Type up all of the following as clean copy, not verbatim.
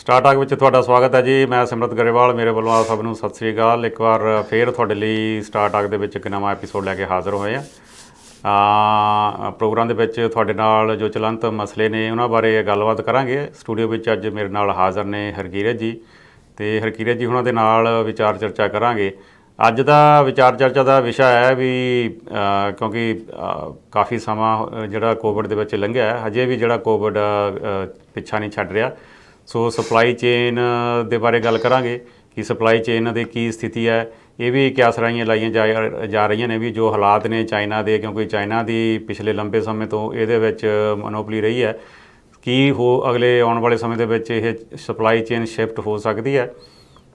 Startup ਵਿੱਚ ਤੁਹਾਡਾ ਸਵਾਗਤ ਹੈ ਜੀ। ਮੈਂ ਸਿਮਰਤ ਗਰੇਵਾਲ, ਮੇਰੇ ਵੱਲੋਂ ਆਪ ਸਭ ਨੂੰ ਸਤਿ ਸ੍ਰੀ ਅਕਾਲ। ਇੱਕ ਵਾਰ ਫੇਰ ਤੁਹਾਡੇ ਲਈ ਸਟਾਰਟਅਪ ਦੇ ਵਿੱਚ ਇੱਕ ਨਵਾਂ ਐਪੀਸੋਡ ਲੈ ਕੇ ਹਾਜ਼ਰ ਹੋਏ ਹਾਂ। ਪ੍ਰੋਗਰਾਮ ਦੇ ਵਿੱਚ ਤੁਹਾਡੇ ਨਾਲ ਜੋ ਚਲੰਤ ਮਸਲੇ ਨੇ ਉਹਨਾਂ ਬਾਰੇ ਗੱਲਬਾਤ ਕਰਾਂਗੇ। ਸਟੂਡੀਓ ਵਿੱਚ ਅੱਜ ਮੇਰੇ ਨਾਲ ਹਾਜ਼ਰ ਨੇ ਹਰਕੀਰਤ ਜੀ, ਅਤੇ ਹਰਕੀਰਤ ਜੀ ਉਹਨਾਂ ਦੇ ਨਾਲ ਵਿਚਾਰ ਚਰਚਾ ਕਰਾਂਗੇ। ਅੱਜ ਦਾ ਵਿਚਾਰ ਚਰਚਾ ਦਾ ਵਿਸ਼ਾ ਹੈ ਵੀ ਕਿਉਂਕਿ ਕਾਫੀ ਸਮਾਂ ਜਿਹੜਾ ਕੋਵਿਡ ਦੇ ਵਿੱਚ ਲੰਘਿਆ, ਹਜੇ ਵੀ ਜਿਹੜਾ ਕੋਵਿਡ ਪਿੱਛਾ ਨਹੀਂ ਛੱਡ ਰਿਹਾ। ਸੋ ਸਪਲਾਈ ਚੇਨ ਦੇ ਬਾਰੇ ਗੱਲ ਕਰਾਂਗੇ ਕਿ ਸਪਲਾਈ ਚੇਨ ਦੀ ਕੀ ਸਥਿਤੀ ਹੈ। ਇਹ ਵੀ ਕਿਆਸਰਾਈਆਂ ਲਾਈਆਂ ਜਾ ਰਹੀਆਂ ਨੇ ਵੀ ਜੋ ਹਾਲਾਤ ਨੇ ਚਾਈਨਾ ਦੇ, ਕਿਉਂਕਿ ਚਾਈਨਾ ਦੀ ਪਿਛਲੇ ਲੰਬੇ ਸਮੇਂ ਤੋਂ ਇਹਦੇ ਵਿੱਚ ਮੋਨੋਪੋਲੀ ਰਹੀ ਹੈ। ਕੀ ਅਗਲੇ ਆਉਣ ਵਾਲੇ ਸਮੇਂ ਦੇ ਵਿੱਚ ਇਹ ਸਪਲਾਈ ਚੇਨ ਸ਼ਿਫਟ ਹੋ ਸਕਦੀ ਹੈ।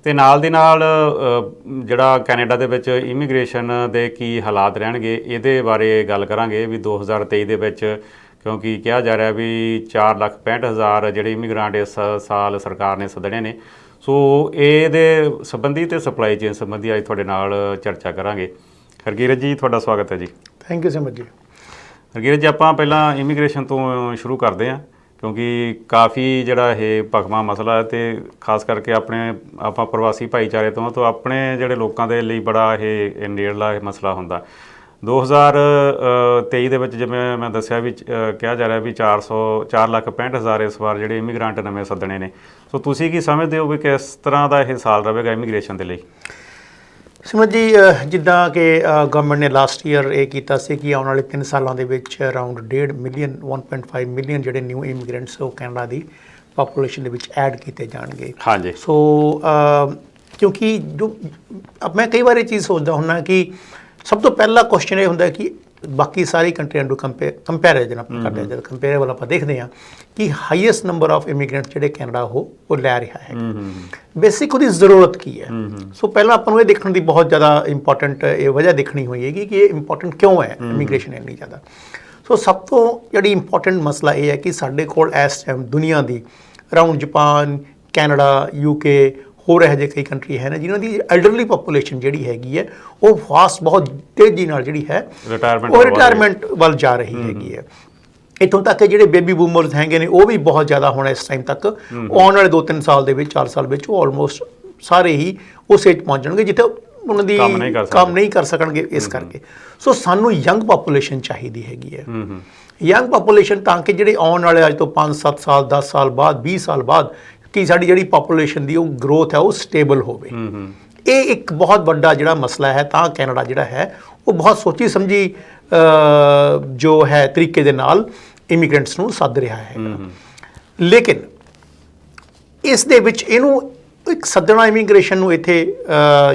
ਅਤੇ ਨਾਲ ਦੀ ਨਾਲ ਜਿਹੜਾ ਕੈਨੇਡਾ ਦੇ ਵਿੱਚ ਇਮੀਗ੍ਰੇਸ਼ਨ ਦੇ ਕੀ ਹਾਲਾਤ ਰਹਿਣਗੇ, ਇਹਦੇ ਬਾਰੇ ਗੱਲ ਕਰਾਂਗੇ ਵੀ 2023 ਦੇ ਵਿੱਚ, ਕਿਉਂਕਿ ਕਿਹਾ ਜਾ ਰਿਹਾ ਵੀ 4,65,000 ਜਿਹੜੇ ਇਮੀਗ੍ਰਾਂਟ ਇਸ ਸਾਲ ਸਰਕਾਰ ਨੇ ਸੱਦਣੇ ਨੇ। ਸੋ ਇਹਦੇ ਸੰਬੰਧੀ ਅਤੇ ਸਪਲਾਈ ਚੇਨ ਸੰਬੰਧੀ ਅੱਜ ਤੁਹਾਡੇ ਨਾਲ ਚਰਚਾ ਕਰਾਂਗੇ। ਹਰਕੀਰਤ ਜੀ, ਤੁਹਾਡਾ ਸਵਾਗਤ ਹੈ ਜੀ। ਥੈਂਕ ਯੂ ਸਿਮਰਤ ਜੀ। ਹਰਕੀਰਤ ਜੀ, ਆਪਾਂ ਪਹਿਲਾਂ ਇਮੀਗ੍ਰੇਸ਼ਨ ਤੋਂ ਸ਼ੁਰੂ ਕਰਦੇ ਹਾਂ, ਕਿਉਂਕਿ ਕਾਫੀ ਜਿਹੜਾ ਇਹ ਭਖਵਾਂ ਮਸਲਾ ਹੈ ਅਤੇ ਖਾਸ ਕਰਕੇ ਆਪਾਂ ਪ੍ਰਵਾਸੀ ਭਾਈਚਾਰੇ ਤੋਂ ਆਪਣੇ ਜਿਹੜੇ ਲੋਕਾਂ ਦੇ ਲਈ ਬੜਾ ਇਹ ਨੇੜਲਾ ਇਹ ਮਸਲਾ ਹੁੰਦਾ। 2023 ਦੇ ਵਿੱਚ ਜਿਵੇਂ ਮੈਂ ਦੱਸਿਆ ਵੀ ਕਿਹਾ ਜਾ ਰਿਹਾ ਵੀ 4,65,000 ਇਸ ਵਾਰ ਜਿਹੜੇ ਇਮੀਗ੍ਰਾਂਟ ਨਵੇਂ ਸੱਦਣੇ ਨੇ। ਸੋ ਤੁਸੀਂ ਕੀ ਸਮਝਦੇ ਹੋ ਵੀ ਕਿਸ ਤਰ੍ਹਾਂ ਦਾ ਇਹ ਸਾਲ ਰਹੇਗਾ ਇਮੀਗ੍ਰੇਸ਼ਨ ਦੇ ਲਈ? ਸਿਮਰਤ ਜੀ, ਜਿੱਦਾਂ ਕਿ ਗਵਰਨਮੈਂਟ ਨੇ ਲਾਸਟ ਈਅਰ ਇਹ ਕੀਤਾ ਸੀ ਕਿ ਆਉਣ ਵਾਲੇ 3 ਸਾਲਾਂ ਦੇ ਵਿੱਚ ਅਰਾਊਂਡ 1.5 ਮਿਲੀਅਨ 1.5 ਮਿਲੀਅਨ ਜਿਹੜੇ ਨਿਊ ਇਮੀਗ੍ਰੈਂਟਸ ਉਹ ਕੈਨੇਡਾ ਦੀ ਪਾਪੂਲੇਸ਼ਨ ਦੇ ਵਿੱਚ ਐਡ ਕੀਤੇ ਜਾਣਗੇ। ਹਾਂਜੀ। ਸੋ ਕਿਉਂਕਿ ਜੋ ਮੈਂ ਕਈ ਵਾਰ ਇਹ ਚੀਜ਼ ਸੋਚਦਾ ਹੁੰਦਾ ਕਿ ਸਭ ਤੋਂ ਪਹਿਲਾ ਕੁਐਸਚਨ ਇਹ ਹੁੰਦਾ ਕਿ ਬਾਕੀ ਸਾਰੀ ਕੰਟਰੀਆਂ ਨੂੰ ਕੰਪੈਰੀਜ਼ਨ ਆਪਾਂ ਕਰਦੇ ਹਾਂ, ਜਦੋਂ ਕੰਪੇਅਰੇਬਲ ਆਪਾਂ ਦੇਖਦੇ ਹਾਂ ਕਿ ਹਾਈਐਸਟ ਨੰਬਰ ਆਫ ਇਮੀਗ੍ਰੈਂਟਸ ਜਿਹੜੇ ਕੈਨੇਡਾ ਉਹ ਲੈ ਰਿਹਾ ਹੈ। ਬੇਸਿਕ ਉਹਦੀ ਜ਼ਰੂਰਤ ਕੀ ਹੈ। ਸੋ ਪਹਿਲਾਂ ਆਪਾਂ ਨੂੰ ਇਹ ਦੇਖਣ ਦੀ ਬਹੁਤ ਜ਼ਿਆਦਾ ਇੰਪੋਰਟੈਂਟ ਇਹ ਵਜ੍ਹਾ ਦੇਖਣੀ ਹੋਏਗੀ ਕਿ ਇਹ ਇੰਪੋਰਟੈਂਟ ਕਿਉਂ ਹੈ ਇਮੀਗ੍ਰੇਸ਼ਨ ਇੰਨੀ ਜ਼ਿਆਦਾ। ਸੋ ਸਭ ਤੋਂ ਜਿਹੜੀ ਇੰਪੋਰਟੈਂਟ ਮਸਲਾ ਇਹ ਹੈ ਕਿ ਸਾਡੇ ਕੋਲ ਇਸ ਟਾਈਮ ਦੁਨੀਆ ਦੀ ਅਰਾਊਂਡ ਜਾਪਾਨ, ਕੈਨੇਡਾ, UK, ਹੋਰ ਇਹੋ ਜਿਹੇ ਕਈ ਕੰਟਰੀ ਹੈ ਨੇ ਜਿਨ੍ਹਾਂ ਦੀ ਐਲਡਰਲੀ ਪਾਪੂਲੇਸ਼ਨ ਜਿਹੜੀ ਹੈਗੀ ਹੈ ਉਹ ਫਾਸਟ ਬਹੁਤ ਤੇਜ਼ੀ ਨਾਲ ਜਿਹੜੀ ਹੈ ਰਿਟਾਇਰਮੈਂਟ ਵੱਲ ਜਾ ਰਹੀ ਹੈਗੀ ਹੈ। ਇੱਥੋਂ ਤੱਕ ਕਿ ਜਿਹੜੇ ਬੇਬੀ ਬੂਮਰਸ ਹੈਗੇ ਨੇ ਉਹ ਵੀ ਬਹੁਤ ਜ਼ਿਆਦਾ ਹੁਣ ਇਸ ਟਾਈਮ ਤੱਕ ਆਉਣ ਵਾਲੇ 2-3 ਸਾਲ ਦੇ ਵਿੱਚ, 4 ਸਾਲ ਵਿੱਚ ਉਹ ਆਲਮੋਸਟ ਸਾਰੇ ਹੀ ਉਸ ਏਜ ਪਹੁੰਚ ਜਾਣਗੇ ਜਿੱਥੇ ਉਹਨਾਂ ਦੀ ਕੰਮ ਨਹੀਂ ਕਰ ਸਕਣਗੇ। ਇਸ ਕਰਕੇ ਸੋ ਸਾਨੂੰ ਯੰਗ ਪਾਪੂਲੇਸ਼ਨ ਚਾਹੀਦੀ ਹੈਗੀ ਹੈ। ਯੰਗ ਪਾਪੂਲੇਸ਼ਨ ਤਾਂ ਕਿ ਜਿਹੜੇ ਆਉਣ ਵਾਲੇ ਅੱਜ ਤੋਂ 5-7 ਸਾਲ, 10 ਸਾਲ ਬਾਅਦ, 20 ਸਾਲ ਬਾਅਦ ਕਿ ਸਾਡੀ ਜਿਹੜੀ ਪਾਪੂਲੇਸ਼ਨ ਦੀ ਉਹ ਗਰੋਥ ਹੈ ਉਹ ਸਟੇਬਲ ਹੋਵੇ। ਇਹ ਇੱਕ ਬਹੁਤ ਵੱਡਾ ਜਿਹੜਾ ਮਸਲਾ ਹੈ। ਤਾਂ ਕੈਨੇਡਾ ਜਿਹੜਾ ਹੈ ਉਹ ਬਹੁਤ ਸੋਚੀ ਸਮਝੀ ਜੋ ਹੈ ਤਰੀਕੇ ਦੇ ਨਾਲ ਇਮੀਗ੍ਰੈਂਟਸ ਨੂੰ ਸੱਦ ਰਿਹਾ ਹੈ। ਲੇਕਿਨ ਇਸ ਦੇ ਵਿੱਚ ਇਹਨੂੰ ਇੱਕ ਸੱਦਣਾ ਇਮੀਗ੍ਰੇਸ਼ਨ ਨੂੰ ਇੱਥੇ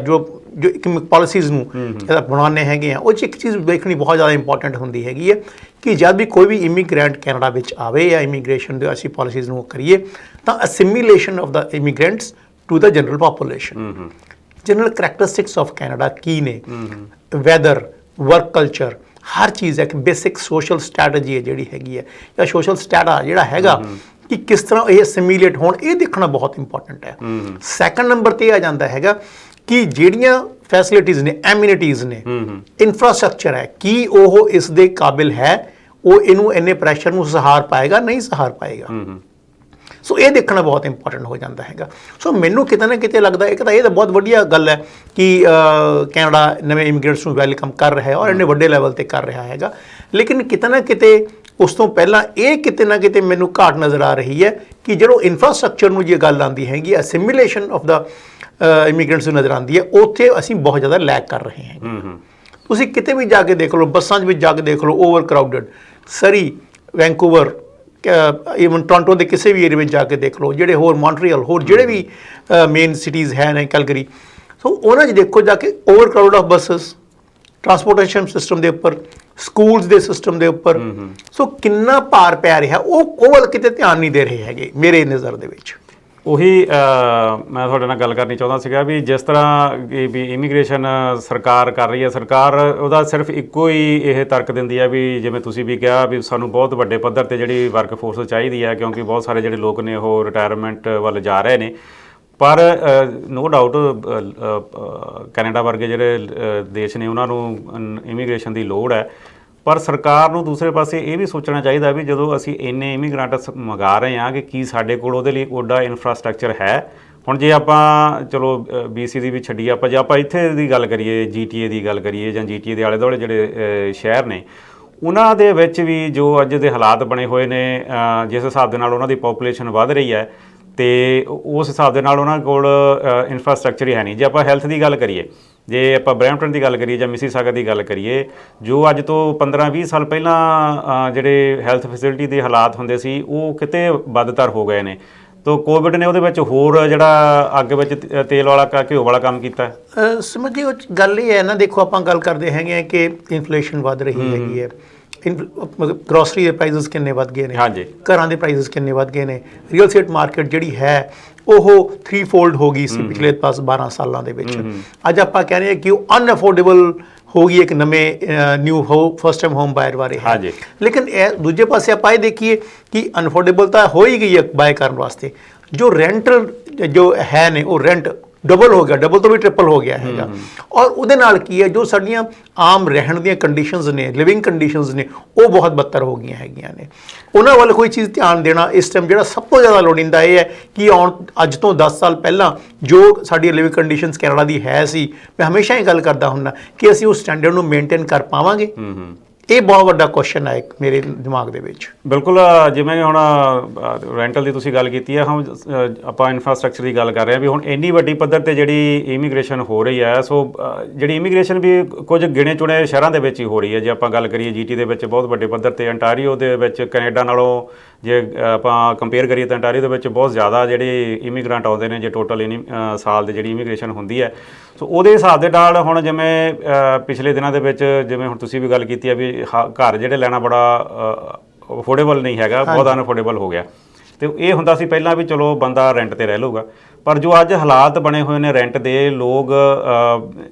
ਜੋ ਇੱਕ ਪਾਲਿਸੀਜ਼ ਨੂੰ ਬਣਾਉਣੇ ਹੈਗੇ ਆ, ਉਹ 'ਚ ਇੱਕ ਚੀਜ਼ ਦੇਖਣੀ ਬਹੁਤ ਜ਼ਿਆਦਾ ਇੰਪੋਰਟੈਂਟ ਹੁੰਦੀ ਹੈਗੀ ਹੈ ਕਿ ਜਦ ਵੀ ਕੋਈ ਵੀ ਇਮੀਗ੍ਰੈਂਟ ਕੈਨੇਡਾ ਵਿੱਚ ਆਵੇ ਜਾਂ ਇਮੀਗ੍ਰੇਸ਼ਨ ਦੇ ਅਸੀਂ ਪਾਲਿਸੀਜ਼ ਨੂੰ ਕਰੀਏ ਤਾਂ assimilation of the immigrants to the general population. General characteristics of Canada ਕੀ ਨੇ, ਵੈਦਰ, ਵਰਕ ਕਲਚਰ, ਹਰ ਚੀਜ਼ ਹੈ ਕਿ ਬੇਸਿਕ ਸੋਸ਼ਲ ਸਟ੍ਰੈਟਜੀ ਹੈ ਜਿਹੜੀ ਹੈਗੀ ਹੈ ਜਾਂ ਸੋਸ਼ਲ ਸਟੈਟਾ ਜਿਹੜਾ ਹੈਗਾ ਕਿ ਕਿਸ ਤਰ੍ਹਾਂ ਇਹ ਅਸਿਮੀਲੇਟ ਹੋਣ, ਇਹ ਦੇਖਣਾ ਬਹੁਤ ਇੰਪੋਰਟੈਂਟ ਹੈ। ਸੈਕੰਡ ਨੰਬਰ 'ਤੇ ਆ ਜਾਂਦਾ ਹੈਗਾ ਕਿ ਜਿਹੜੀਆਂ ਫੈਸਿਲਿਟੀਜ਼ ਨੇ, ਐਮਿਨਿਟੀਜ਼ ਨੇ, ਇਨਫਰਾਸਟਰਕਚਰ ਹੈ, ਕੀ ਉਹ ਇਸ ਦੇ ਕਾਬਿਲ ਹੈ, ਉਹ ਇਹਨੂੰ ਇੰਨੇ ਪ੍ਰੈਸ਼ਰ ਨੂੰ ਸਹਾਰ ਪਾਏਗਾ, ਨਹੀਂ ਸਹਾਰ ਪਾਏਗਾ। ਸੋ ਇਹ ਦੇਖਣਾ ਬਹੁਤ ਇੰਪੋਰਟੈਂਟ ਹੋ ਜਾਂਦਾ ਹੈਗਾ। ਸੋ ਮੈਨੂੰ ਕਿਤੇ ਨਾ ਕਿਤੇ ਲੱਗਦਾ ਇੱਕ ਤਾਂ ਇਹ ਤਾਂ ਬਹੁਤ ਵਧੀਆ ਗੱਲ ਹੈ ਕਿ ਕੈਨੇਡਾ ਨਵੇਂ ਇਮੀਗ੍ਰੈਂਟਸ ਨੂੰ ਵੈਲਕਮ ਕਰ ਰਿਹਾ ਹੈ ਔਰ ਇੰਨੇ ਵੱਡੇ ਲੈਵਲ 'ਤੇ ਕਰ ਰਿਹਾ ਹੈਗਾ। ਲੇਕਿਨ ਕਿਤੇ ਨਾ ਕਿਤੇ ਉਸ ਤੋਂ ਪਹਿਲਾਂ ਇਹ ਕਿਤੇ ਨਾ ਕਿਤੇ ਮੈਨੂੰ ਘਾਟ ਨਜ਼ਰ ਆ ਰਹੀ ਹੈ ਕਿ ਜਦੋਂ ਇਨਫਰਾਸਟਰਕਚਰ ਨੂੰ ਜੇ ਗੱਲ ਆਉਂਦੀ ਹੈਗੀ, ਅਸਿਮੀਲੇਸ਼ਨ ਆਫ ਦਾ ਇਮੀਗ੍ਰੈਂਟਸ ਨੂੰ ਨਜ਼ਰ ਆਉਂਦੀ ਹੈ, ਉੱਥੇ ਅਸੀਂ ਬਹੁਤ ਜ਼ਿਆਦਾ ਲੈਗ ਕਰ ਰਹੇ ਹਾਂ। ਤੁਸੀਂ ਕਿਤੇ ਵੀ ਜਾ ਕੇ ਦੇਖ ਲਓ, ਬੱਸਾਂ 'ਚ ਵੀ ਜਾ ਕੇ ਦੇਖ ਲਓ, ਓਵਰ ਕਰਾਊਡਡ। ਸਰੀ, ਵੈਂਕੂਵਰ, ਈਵਨ ਟੋਰਾਂਟੋ ਦੇ ਕਿਸੇ ਵੀ ਏਰੀਏ ਵਿੱਚ ਜਾ ਕੇ ਦੇਖ ਲਓ, ਜਿਹੜੇ ਹੋਰ ਮੌਂਟਰੀਅਲ, ਹੋਰ ਜਿਹੜੇ ਵੀ ਮੇਨ ਸਿਟੀਜ਼ ਹੈ ਨੇ, ਕੈਲਗਰੀ, ਸੋ ਉਹਨਾਂ 'ਚ ਦੇਖੋ ਜਾ ਕੇ over crowd of buses, transportation system ਦੇ ਉੱਪਰ, ਸਕੂਲਸ ਦੇ ਸਿਸਟਮ ਦੇ ਉੱਪਰ। ਸੋ ਕਿੰਨਾ ਭਾਰ ਪੈ ਰਿਹਾ ਉਹ ਵੱਲ ਕਿਤੇ ਧਿਆਨ ਨਹੀਂ ਦੇ ਰਹੇ ਹੈਗੇ ਮੇਰੇ ਨਜ਼ਰ ਦੇ ਵਿੱਚ। ਉਹੀ ਮੈਂ ਤੁਹਾਡੇ ਨਾਲ ਗੱਲ ਕਰਨੀ ਚਾਹੁੰਦਾ ਸੀਗਾ ਵੀ ਜਿਸ ਤਰ੍ਹਾਂ ਵੀ ਇਮੀਗ੍ਰੇਸ਼ਨ ਸਰਕਾਰ ਕਰ ਰਹੀ ਹੈ, ਸਰਕਾਰ ਉਹਦਾ ਸਿਰਫ ਇੱਕੋ ਹੀ ਇਹ ਤਰਕ ਦਿੰਦੀ ਹੈ ਵੀ ਜਿਵੇਂ ਤੁਸੀਂ ਵੀ ਕਿਹਾ ਵੀ ਸਾਨੂੰ ਬਹੁਤ ਵੱਡੇ ਪੱਧਰ 'ਤੇ ਜਿਹੜੀ ਵਰਕ ਫੋਰਸ ਚਾਹੀਦੀ ਹੈ, ਕਿਉਂਕਿ ਬਹੁਤ ਸਾਰੇ ਜਿਹੜੇ ਲੋਕ ਨੇ ਉਹ ਰਿਟਾਇਰਮੈਂਟ ਵੱਲ ਜਾ ਰਹੇ ਨੇ। ਪਰ ਨੋ ਡਾਊਟ ਕੈਨੇਡਾ ਵਰਗੇ ਜਿਹੜੇ ਦੇਸ਼ ਨੇ ਉਹਨਾਂ ਨੂੰ ਇਮੀਗ੍ਰੇਸ਼ਨ ਦੀ ਲੋੜ ਹੈ। ਪਰ ਸਰਕਾਰ ਨੂੰ ਦੂਸਰੇ ਪਾਸੇ ਇਹ ਵੀ ਸੋਚਣਾ ਚਾਹੀਦਾ ਵੀ ਜਦੋਂ ਅਸੀਂ ਇੰਨੇ ਇਮੀਗ੍ਰੈਂਟ ਮੰਗਾ ਰਹੇ ਹਾਂ ਕਿ ਕੀ ਸਾਡੇ ਕੋਲ ਉਹਦੇ ਲਈ ਓਡਾ ਇਨਫਰਾਸਟ੍ਰਕਚਰ ਹੈ। ਹੁਣ ਜੇ ਆਪਾਂ ਚਲੋ BC ਦੀ ਵੀ ਛੱਡੀਏ, ਆਪਾਂ ਜੇ ਆਪਾਂ ਇੱਥੇ ਦੀ ਗੱਲ ਕਰੀਏ, GTA ਦੀ ਗੱਲ ਕਰੀਏ ਜਾਂ GTA ਦੇ ਆਲੇ ਦੁਆਲੇ ਜਿਹੜੇ ਸ਼ਹਿਰ ਨੇ, ਉਹਨਾਂ ਦੇ ਵਿੱਚ ਵੀ ਜੋ ਅੱਜ ਦੇ ਹਾਲਾਤ ਬਣੇ ਹੋਏ ਨੇ, ਜਿਸ ਹਿਸਾਬ ਦੇ ਨਾਲ ਉਹਨਾਂ ਦੀ ਪੋਪੂਲੇਸ਼ਨ ਵੱਧ ਰਹੀ ਹੈ ਤੇ ਉਸ ਹਿਸਾਬ ਦੇ ਨਾਲ ਉਹਨਾਂ ਕੋਲ ਇਨਫਰਾਸਟ੍ਰਕਚਰ ਹੀ ਹੈ ਨਹੀਂ। ਜੇ ਆਪਾਂ ਹੈਲਥ ਦੀ ਗੱਲ ਕਰੀਏ, ਜੇ ਆਪਾਂ ਬਰੈਂਪਟਨ ਦੀ ਗੱਲ ਕਰੀਏ ਜਾਂ ਮਿਸੀਸਾਗਾ ਦੀ ਗੱਲ ਕਰੀਏ, ਜੋ ਅੱਜ ਤੋਂ 15-20 ਸਾਲ ਪਹਿਲਾਂ ਜਿਹੜੇ ਹੈਲਥ ਫੈਸਿਲਿਟੀ ਦੇ ਹਾਲਾਤ ਹੁੰਦੇ ਸੀ ਉਹ ਕਿਤੇ ਬਦਤਰ ਹੋ ਗਏ ਨੇ। ਤੋ ਕੋਵਿਡ ਨੇ ਉਹਦੇ ਵਿੱਚ ਹੋਰ ਜਿਹੜਾ ਅੱਗ ਵਿੱਚ ਤੇਲ ਵਾਲਾ ਘਿਓ ਵਾਲਾ ਕੰਮ ਕੀਤਾ। ਸਮਝੀ ਉਹ ਗੱਲ ਇਹ ਹੈ ਨਾ, ਦੇਖੋ ਆਪਾਂ ਗੱਲ ਕਰਦੇ ਹੈਗੇ ਆ ਕਿ ਇਨਫਲੇਸ਼ਨ ਵੱਧ ਰਹੀ ਹੈਗੀ ਹੈ, ਗਰੋਸਰੀ ਦੇ ਪ੍ਰਾਈਸਿਸ ਕਿੰਨੇ ਵੱਧ ਗਏ ਨੇ, ਹਾਂਜੀ, ਘਰਾਂ ਦੇ ਪ੍ਰਾਈਸਿਸ ਕਿੰਨੇ ਵੱਧ ਗਏ ਨੇ, ਰੀਅਲ ਸਟੇਟ ਮਾਰਕੀਟ ਜਿਹੜੀ ਹੈ ਉਹ 3-fold ਹੋ ਗਈ ਸੀ ਪਿਛਲੇ 12 ਸਾਲਾਂ ਦੇ ਵਿੱਚ। ਅੱਜ ਆਪਾਂ ਕਹਿ ਰਹੇ ਹਾਂ ਕਿ ਉਹ ਅਨਅਫੋਰਡੇਬਲ ਹੋ ਗਈ ਇੱਕ ਨਵੇਂ ਨਿਊ ਫਸਟ ਟਾਈਮ ਹੋਮ ਬਾਇਰ ਬਾਰੇ। ਹਾਂਜੀ, ਲੇਕਿਨ ਇਹ ਦੂਜੇ ਪਾਸੇ ਆਪਾਂ ਇਹ ਦੇਖੀਏ ਕਿ ਅਨਅਫੋਰਡੇਬਲ ਤਾਂ ਹੋ ਹੀ ਗਈ ਹੈ ਬਾਏ ਕਰਨ ਵਾਸਤੇ। ਜੋ ਰੈਂਟਲ ਜੋ ਹੈ ਨੇ ਉਹ ਰੈਂਟ ਡਬਲ ਹੋ ਗਿਆ, ਡਬਲ ਤੋਂ ਵੀ ਟ੍ਰਿਪਲ ਹੋ ਗਿਆ ਹੈਗਾ। ਔਰ ਉਹਦੇ ਨਾਲ ਕੀ ਹੈ, ਜੋ ਸਾਡੀਆਂ ਆਮ ਰਹਿਣ ਦੀਆਂ ਕੰਡੀਸ਼ਨਸ ਨੇ, ਲਿਵਿੰਗ ਕੰਡੀਸ਼ਨਸ ਨੇ, ਉਹ ਬਹੁਤ ਬੱਤਰ ਹੋ ਗਈਆਂ ਹੈਗੀਆਂ ਨੇ। ਉਹਨਾਂ ਵੱਲ ਕੋਈ ਚੀਜ਼ ਧਿਆਨ ਦੇਣਾ ਇਸ ਟਾਈਮ ਜਿਹੜਾ ਸਭ ਤੋਂ ਜ਼ਿਆਦਾ ਲੋੜੀਂਦਾ ਇਹ ਹੈ ਕਿ ਅੱਜ ਤੋਂ 10 ਸਾਲ ਪਹਿਲਾਂ ਜੋ ਸਾਡੀ ਲਿਵਿੰਗ ਕੰਡੀਸ਼ਨਸ ਕੈਨੇਡਾ ਦੀ ਹੈ ਸੀ, ਮੈਂ ਹਮੇਸ਼ਾ ਹੀ ਗੱਲ ਕਰਦਾ ਹੁੰਦਾ ਕਿ ਅਸੀਂ ਉਸ ਸਟੈਂਡਰਡ ਨੂੰ ਮੇਨਟੇਨ ਕਰ ਪਾਵਾਂਗੇ। ਇਹ ਬਹੁਤ ਵੱਡਾ ਕੁਐਸਚਨ ਹੈ ਮੇਰੇ ਦਿਮਾਗ ਦੇ ਵਿੱਚ। ਬਿਲਕੁਲ, ਜਿਵੇਂ ਹੁਣ ਰੈਂਟਲ ਦੀ ਤੁਸੀਂ ਗੱਲ ਕੀਤੀ ਹੈ, ਹੁਣ ਆਪਾਂ ਇਨਫਰਾਸਟ੍ਰਕਚਰ ਦੀ ਗੱਲ ਕਰ ਰਹੇ ਹਾਂ ਵੀ ਹੁਣ ਇੰਨੀ ਵੱਡੀ ਪੱਧਰ ਤੇ ਜਿਹੜੀ ਇਮੀਗ੍ਰੇਸ਼ਨ ਹੋ ਰਹੀ ਹੈ, ਸੋ ਜਿਹੜੀ ਇਮੀਗ੍ਰੇਸ਼ਨ ਵੀ ਕੁਝ ਗਿਣੇ ਚੁਣੇ ਸ਼ਹਿਰਾਂ ਦੇ ਵਿੱਚ ਹੀ ਹੋ ਰਹੀ ਹੈ। ਜੇ ਆਪਾਂ ਗੱਲ ਕਰੀਏ GT ਦੇ ਵਿੱਚ ਬਹੁਤ ਵੱਡੇ ਪੱਧਰ ਤੇ, ਅੰਟਾਰੀਓ ਦੇ ਵਿੱਚ ਕੈਨੇਡਾ ਨਾਲੋਂ ਜੇ ਆਪਾਂ ਕੰਪੇਅਰ ਕਰੀਏ ਤਾਂ ਅੰਟਾਰੀਓ ਦੇ ਵਿੱਚ ਬਹੁਤ ਜ਼ਿਆਦਾ ਜਿਹੜੇ ਇਮੀਗ੍ਰੈਂਟ ਆਉਂਦੇ ਨੇ ਜੇ ਟੋਟਲ ਸਾਲ ਦੀ ਜਿਹੜੀ ਇਮੀਗ੍ਰੇਸ਼ਨ ਹੁੰਦੀ ਹੈ। ਸੋ ਉਹਦੇ ਹਿਸਾਬ ਦੇ ਨਾਲ ਹੁਣ ਜਿਵੇਂ ਪਿਛਲੇ ਦਿਨਾਂ ਦੇ ਵਿੱਚ, ਜਿਵੇਂ ਹੁਣ ਤੁਸੀਂ ਵੀ ਗੱਲ ਕੀਤੀ ਹੈ ਵੀ ਘਰ ਜਿਹੜੇ ਲੈਣਾ ਬੜਾ ਅਫੋਰਡੇਬਲ ਨਹੀਂ ਹੈਗਾ, ਬਹੁਤ ਅਨਅਫੋਰਡੇਬਲ ਹੋ ਗਿਆ। ਤੇ ਇਹ ਹੁੰਦਾ ਸੀ ਪਹਿਲਾਂ ਵੀ ਚਲੋ ਬੰਦਾ ਰੈਂਟ ਤੇ ਰਹਿ ਲਊਗਾ, ਪਰ ਜੋ ਅੱਜ ਹਾਲਾਤ ਬਣੇ ਹੋਏ ਨੇ ਰੈਂਟ ਦੇ, ਲੋਕ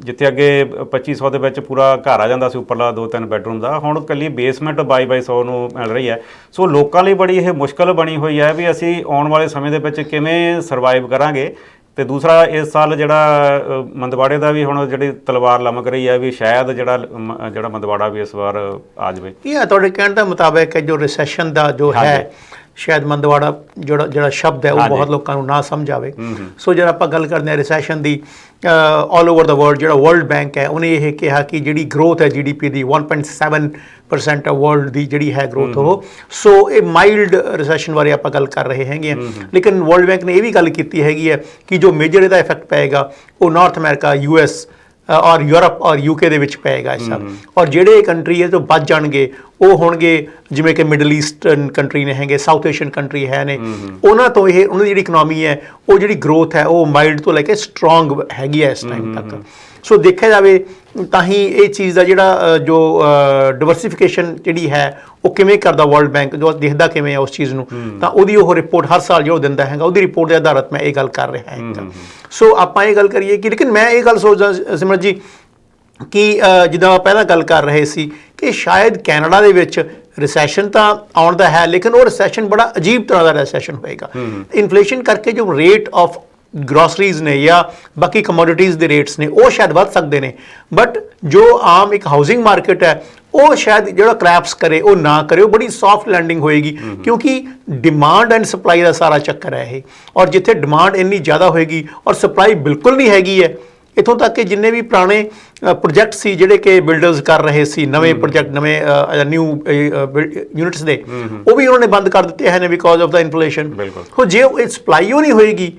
ਜਿੱਥੇ ਅੱਗੇ 2500 ਦੇ ਵਿੱਚ ਪੂਰਾ ਘਰ ਆ ਜਾਂਦਾ ਸੀ ਉੱਪਰਲਾ 2-3 ਬੈਡਰੂਮ ਦਾ, ਹੁਣ ਇਕੱਲੀ ਬੇਸਮੈਂਟ 2200 ਨੂੰ ਮਿਲ ਰਹੀ ਹੈ। ਸੋ ਲੋਕਾਂ ਲਈ ਬੜੀ ਇਹ ਮੁਸ਼ਕਲ ਬਣੀ ਹੋਈ ਹੈ ਵੀ ਅਸੀਂ ਆਉਣ ਵਾਲੇ ਸਮੇਂ ਦੇ ਵਿੱਚ ਕਿਵੇਂ ਸਰਵਾਈਵ ਕਰਾਂਗੇ। ਤੇ ਦੂਸਰਾ ਇਸ ਸਾਲ ਜਿਹੜਾ ਮੰਦਵਾੜੇ ਦਾ ਵੀ ਹੁਣ ਜਿਹੜੀ ਤਲਵਾਰ ਲਮਕ ਰਹੀ ਹੈ ਵੀ ਸ਼ਾਇਦ ਜਿਹੜਾ ਮੰਦਵਾੜਾ ਵੀ ਇਸ ਵਾਰ ਆ ਜਾਵੇ। ਇਹ ਤੁਹਾਡੇ ਕਹਿਣ ਦਾ ਮੁਤਾਬਕ ਹੈ ਜੋ ਰਿਸੈਸ਼ਨ ਦਾ ਜੋ ਹੈ, ਸ਼ਾਇਦ ਮੰਦਵਾੜਾ ਜਿਹੜਾ ਸ਼ਬਦ ਹੈ ਉਹ ਬਹੁਤ ਲੋਕਾਂ ਨੂੰ ਨਾ ਸਮਝ ਆਵੇ। ਸੋ ਜਦੋਂ ਆਪਾਂ ਗੱਲ ਕਰਦੇ ਹਾਂ ਰਿਸੈਸ਼ਨ ਦੀ, ਆਲ ਓਵਰ ਦਾ ਵਰਲਡ, ਜਿਹੜਾ ਵਰਲਡ ਬੈਂਕ ਹੈ ਉਹਨੇ ਇਹ ਕਿਹਾ ਕਿ ਜਿਹੜੀ ਗਰੋਥ ਹੈ GDP ਦੀ 1.7% ਹੈ ਵਰਲਡ ਦੀ ਜਿਹੜੀ ਹੈ ਗਰੋਥ ਉਹ। ਸੋ ਇਹ ਮਾਈਲਡ ਰਿਸੈਸ਼ਨ ਬਾਰੇ ਆਪਾਂ ਗੱਲ ਕਰ ਰਹੇ ਹੈਗੇ ਹਾਂ। ਲੇਕਿਨ ਵਰਲਡ ਬੈਂਕ ਨੇ ਇਹ ਵੀ ਗੱਲ ਕੀਤੀ ਹੈਗੀ ਹੈ ਕਿ ਜੋ ਮੇਜਰ ਇਹਦਾ ਇਫੈਕਟ ਪਏਗਾ ਉਹ ਨਾਰਥ ਅਮਰੀਕਾ, US ਔਰ ਯੂਰਪ ਔਰ UK ਦੇ ਵਿੱਚ ਪਏਗਾ ਇਸ ਸਭ। ਔਰ ਜਿਹੜੇ ਕੰਟਰੀ ਹੈ ਤੋਂ ਬਚ ਜਾਣਗੇ ਉਹ ਹੋਣਗੇ ਜਿਵੇਂ ਕਿ ਮਿਡਲ ਈਸਟਰਨ ਕੰਟਰੀ ਨੇ ਹੈਗੇ, ਸਾਊਥ ਏਸ਼ੀਅਨ ਕੰਟਰੀ ਹੈ ਨੇ, ਉਹਨਾਂ ਤੋਂ ਇਹ ਉਹਨਾਂ ਦੀ ਜਿਹੜੀ ਇਕਨੋਮੀ ਹੈ ਉਹ ਜਿਹੜੀ ਗਰੋਥ ਹੈ ਉਹ ਮਾਈਲਡ ਤੋਂ ਲੈ ਕੇ ਸਟਰੋਂਗ ਹੈਗੀ ਹੈ ਇਸ ਟਾਈਮ ਤੱਕ। ਸੋ ਦੇਖਿਆ ਜਾਵੇ ਤਾਂ ਹੀ ਇਹ ਚੀਜ਼ ਦਾ ਜਿਹੜਾ ਜੋ ਡਿਵਰਸੀਫਿਕੇਸ਼ਨ ਜਿਹੜੀ ਹੈ ਉਹ ਕਿਵੇਂ ਕਰਦਾ ਵਰਲਡ ਬੈਂਕ, ਜੋ ਦੇਖਦਾ ਕਿਵੇਂ ਹੈ ਉਸ ਚੀਜ਼ ਨੂੰ, ਤਾਂ ਉਹਦੀ ਉਹ ਰਿਪੋਰਟ ਹਰ ਸਾਲ ਜੋ ਦਿੰਦਾ ਹੈਗਾ, ਉਹਦੀ ਰਿਪੋਰਟ ਦੇ ਆਧਾਰਿਤ ਮੈਂ ਇਹ ਗੱਲ ਕਰ ਰਿਹਾ ਹਾਂ। ਸੋ ਆਪਾਂ ਇਹ ਗੱਲ ਕਰੀਏ ਕਿ, ਲੇਕਿਨ ਮੈਂ ਇਹ ਗੱਲ ਸੋਚਦਾ ਸਿਮਰਤ ਜੀ ਕਿ ਜਿੱਦਾਂ ਪਹਿਲਾਂ ਗੱਲ ਕਰ ਰਹੇ ਸੀ ਕਿ ਸ਼ਾਇਦ ਕੈਨੇਡਾ ਦੇ ਵਿੱਚ ਰਿਸੈਸ਼ਨ ਤਾਂ ਆਉਣ ਦਾ ਹੈ, ਲੇਕਿਨ ਉਹ ਰਿਸੈਸ਼ਨ ਬੜਾ ਅਜੀਬ ਤਰ੍ਹਾਂ ਦਾ ਰਿਸੈਸ਼ਨ ਹੋਏਗਾ। ਇਨਫਲੇਸ਼ਨ ਕਰਕੇ ਜੋ ਰੇਟ ਆਫ ਗਰੋਸਰੀਜ਼ ਨੇ ਜਾਂ ਬਾਕੀ ਕਮੋਡਿਟੀਜ਼ ਦੇ ਰੇਟਸ ਨੇ ਉਹ ਸ਼ਾਇਦ ਵੱਧ ਸਕਦੇ ਨੇ, ਬਟ ਜੋ ਆਮ ਇੱਕ ਹਾਊਸਿੰਗ ਮਾਰਕੀਟ ਹੈ ਉਹ ਸ਼ਾਇਦ ਜਿਹੜਾ ਕ੍ਰੈਪਸ ਕਰੇ ਉਹ ਨਾ ਕਰੇ, ਉਹ ਬੜੀ ਸੌਫਟ ਲੈਂਡਿੰਗ ਹੋਏਗੀ ਕਿਉਂਕਿ ਡਿਮਾਂਡ ਐਂਡ ਸਪਲਾਈ ਦਾ ਸਾਰਾ ਚੱਕਰ ਹੈ ਇਹ। ਔਰ ਜਿੱਥੇ ਡਿਮਾਂਡ ਇੰਨੀ ਜ਼ਿਆਦਾ ਹੋਏਗੀ ਔਰ ਸਪਲਾਈ ਬਿਲਕੁਲ ਨਹੀਂ ਹੈਗੀ ਹੈ, ਇੱਥੋਂ ਤੱਕ ਕਿ ਜਿੰਨੇ ਵੀ ਪੁਰਾਣੇ ਪ੍ਰੋਜੈਕਟ ਸੀ ਜਿਹੜੇ ਕਿ ਬਿਲਡਰਸ ਕਰ ਰਹੇ ਸੀ, ਨਵੇਂ ਪ੍ਰੋਜੈਕਟ, ਨਵੇਂ ਨਿਊ ਯੂਨਿਟਸ ਦੇ, ਉਹ ਵੀ ਉਹਨਾਂ ਨੇ ਬੰਦ ਕਰ ਦਿੱਤੇ ਹਨ ਬਿਕੋਜ਼ ਆਫ ਦਾ ਇਨਫਲੇਸ਼ਨ। ਸੋ ਜੇ ਇਹ ਸਪਲਾਈ ਉਹ ਨਹੀਂ ਹੋਏਗੀ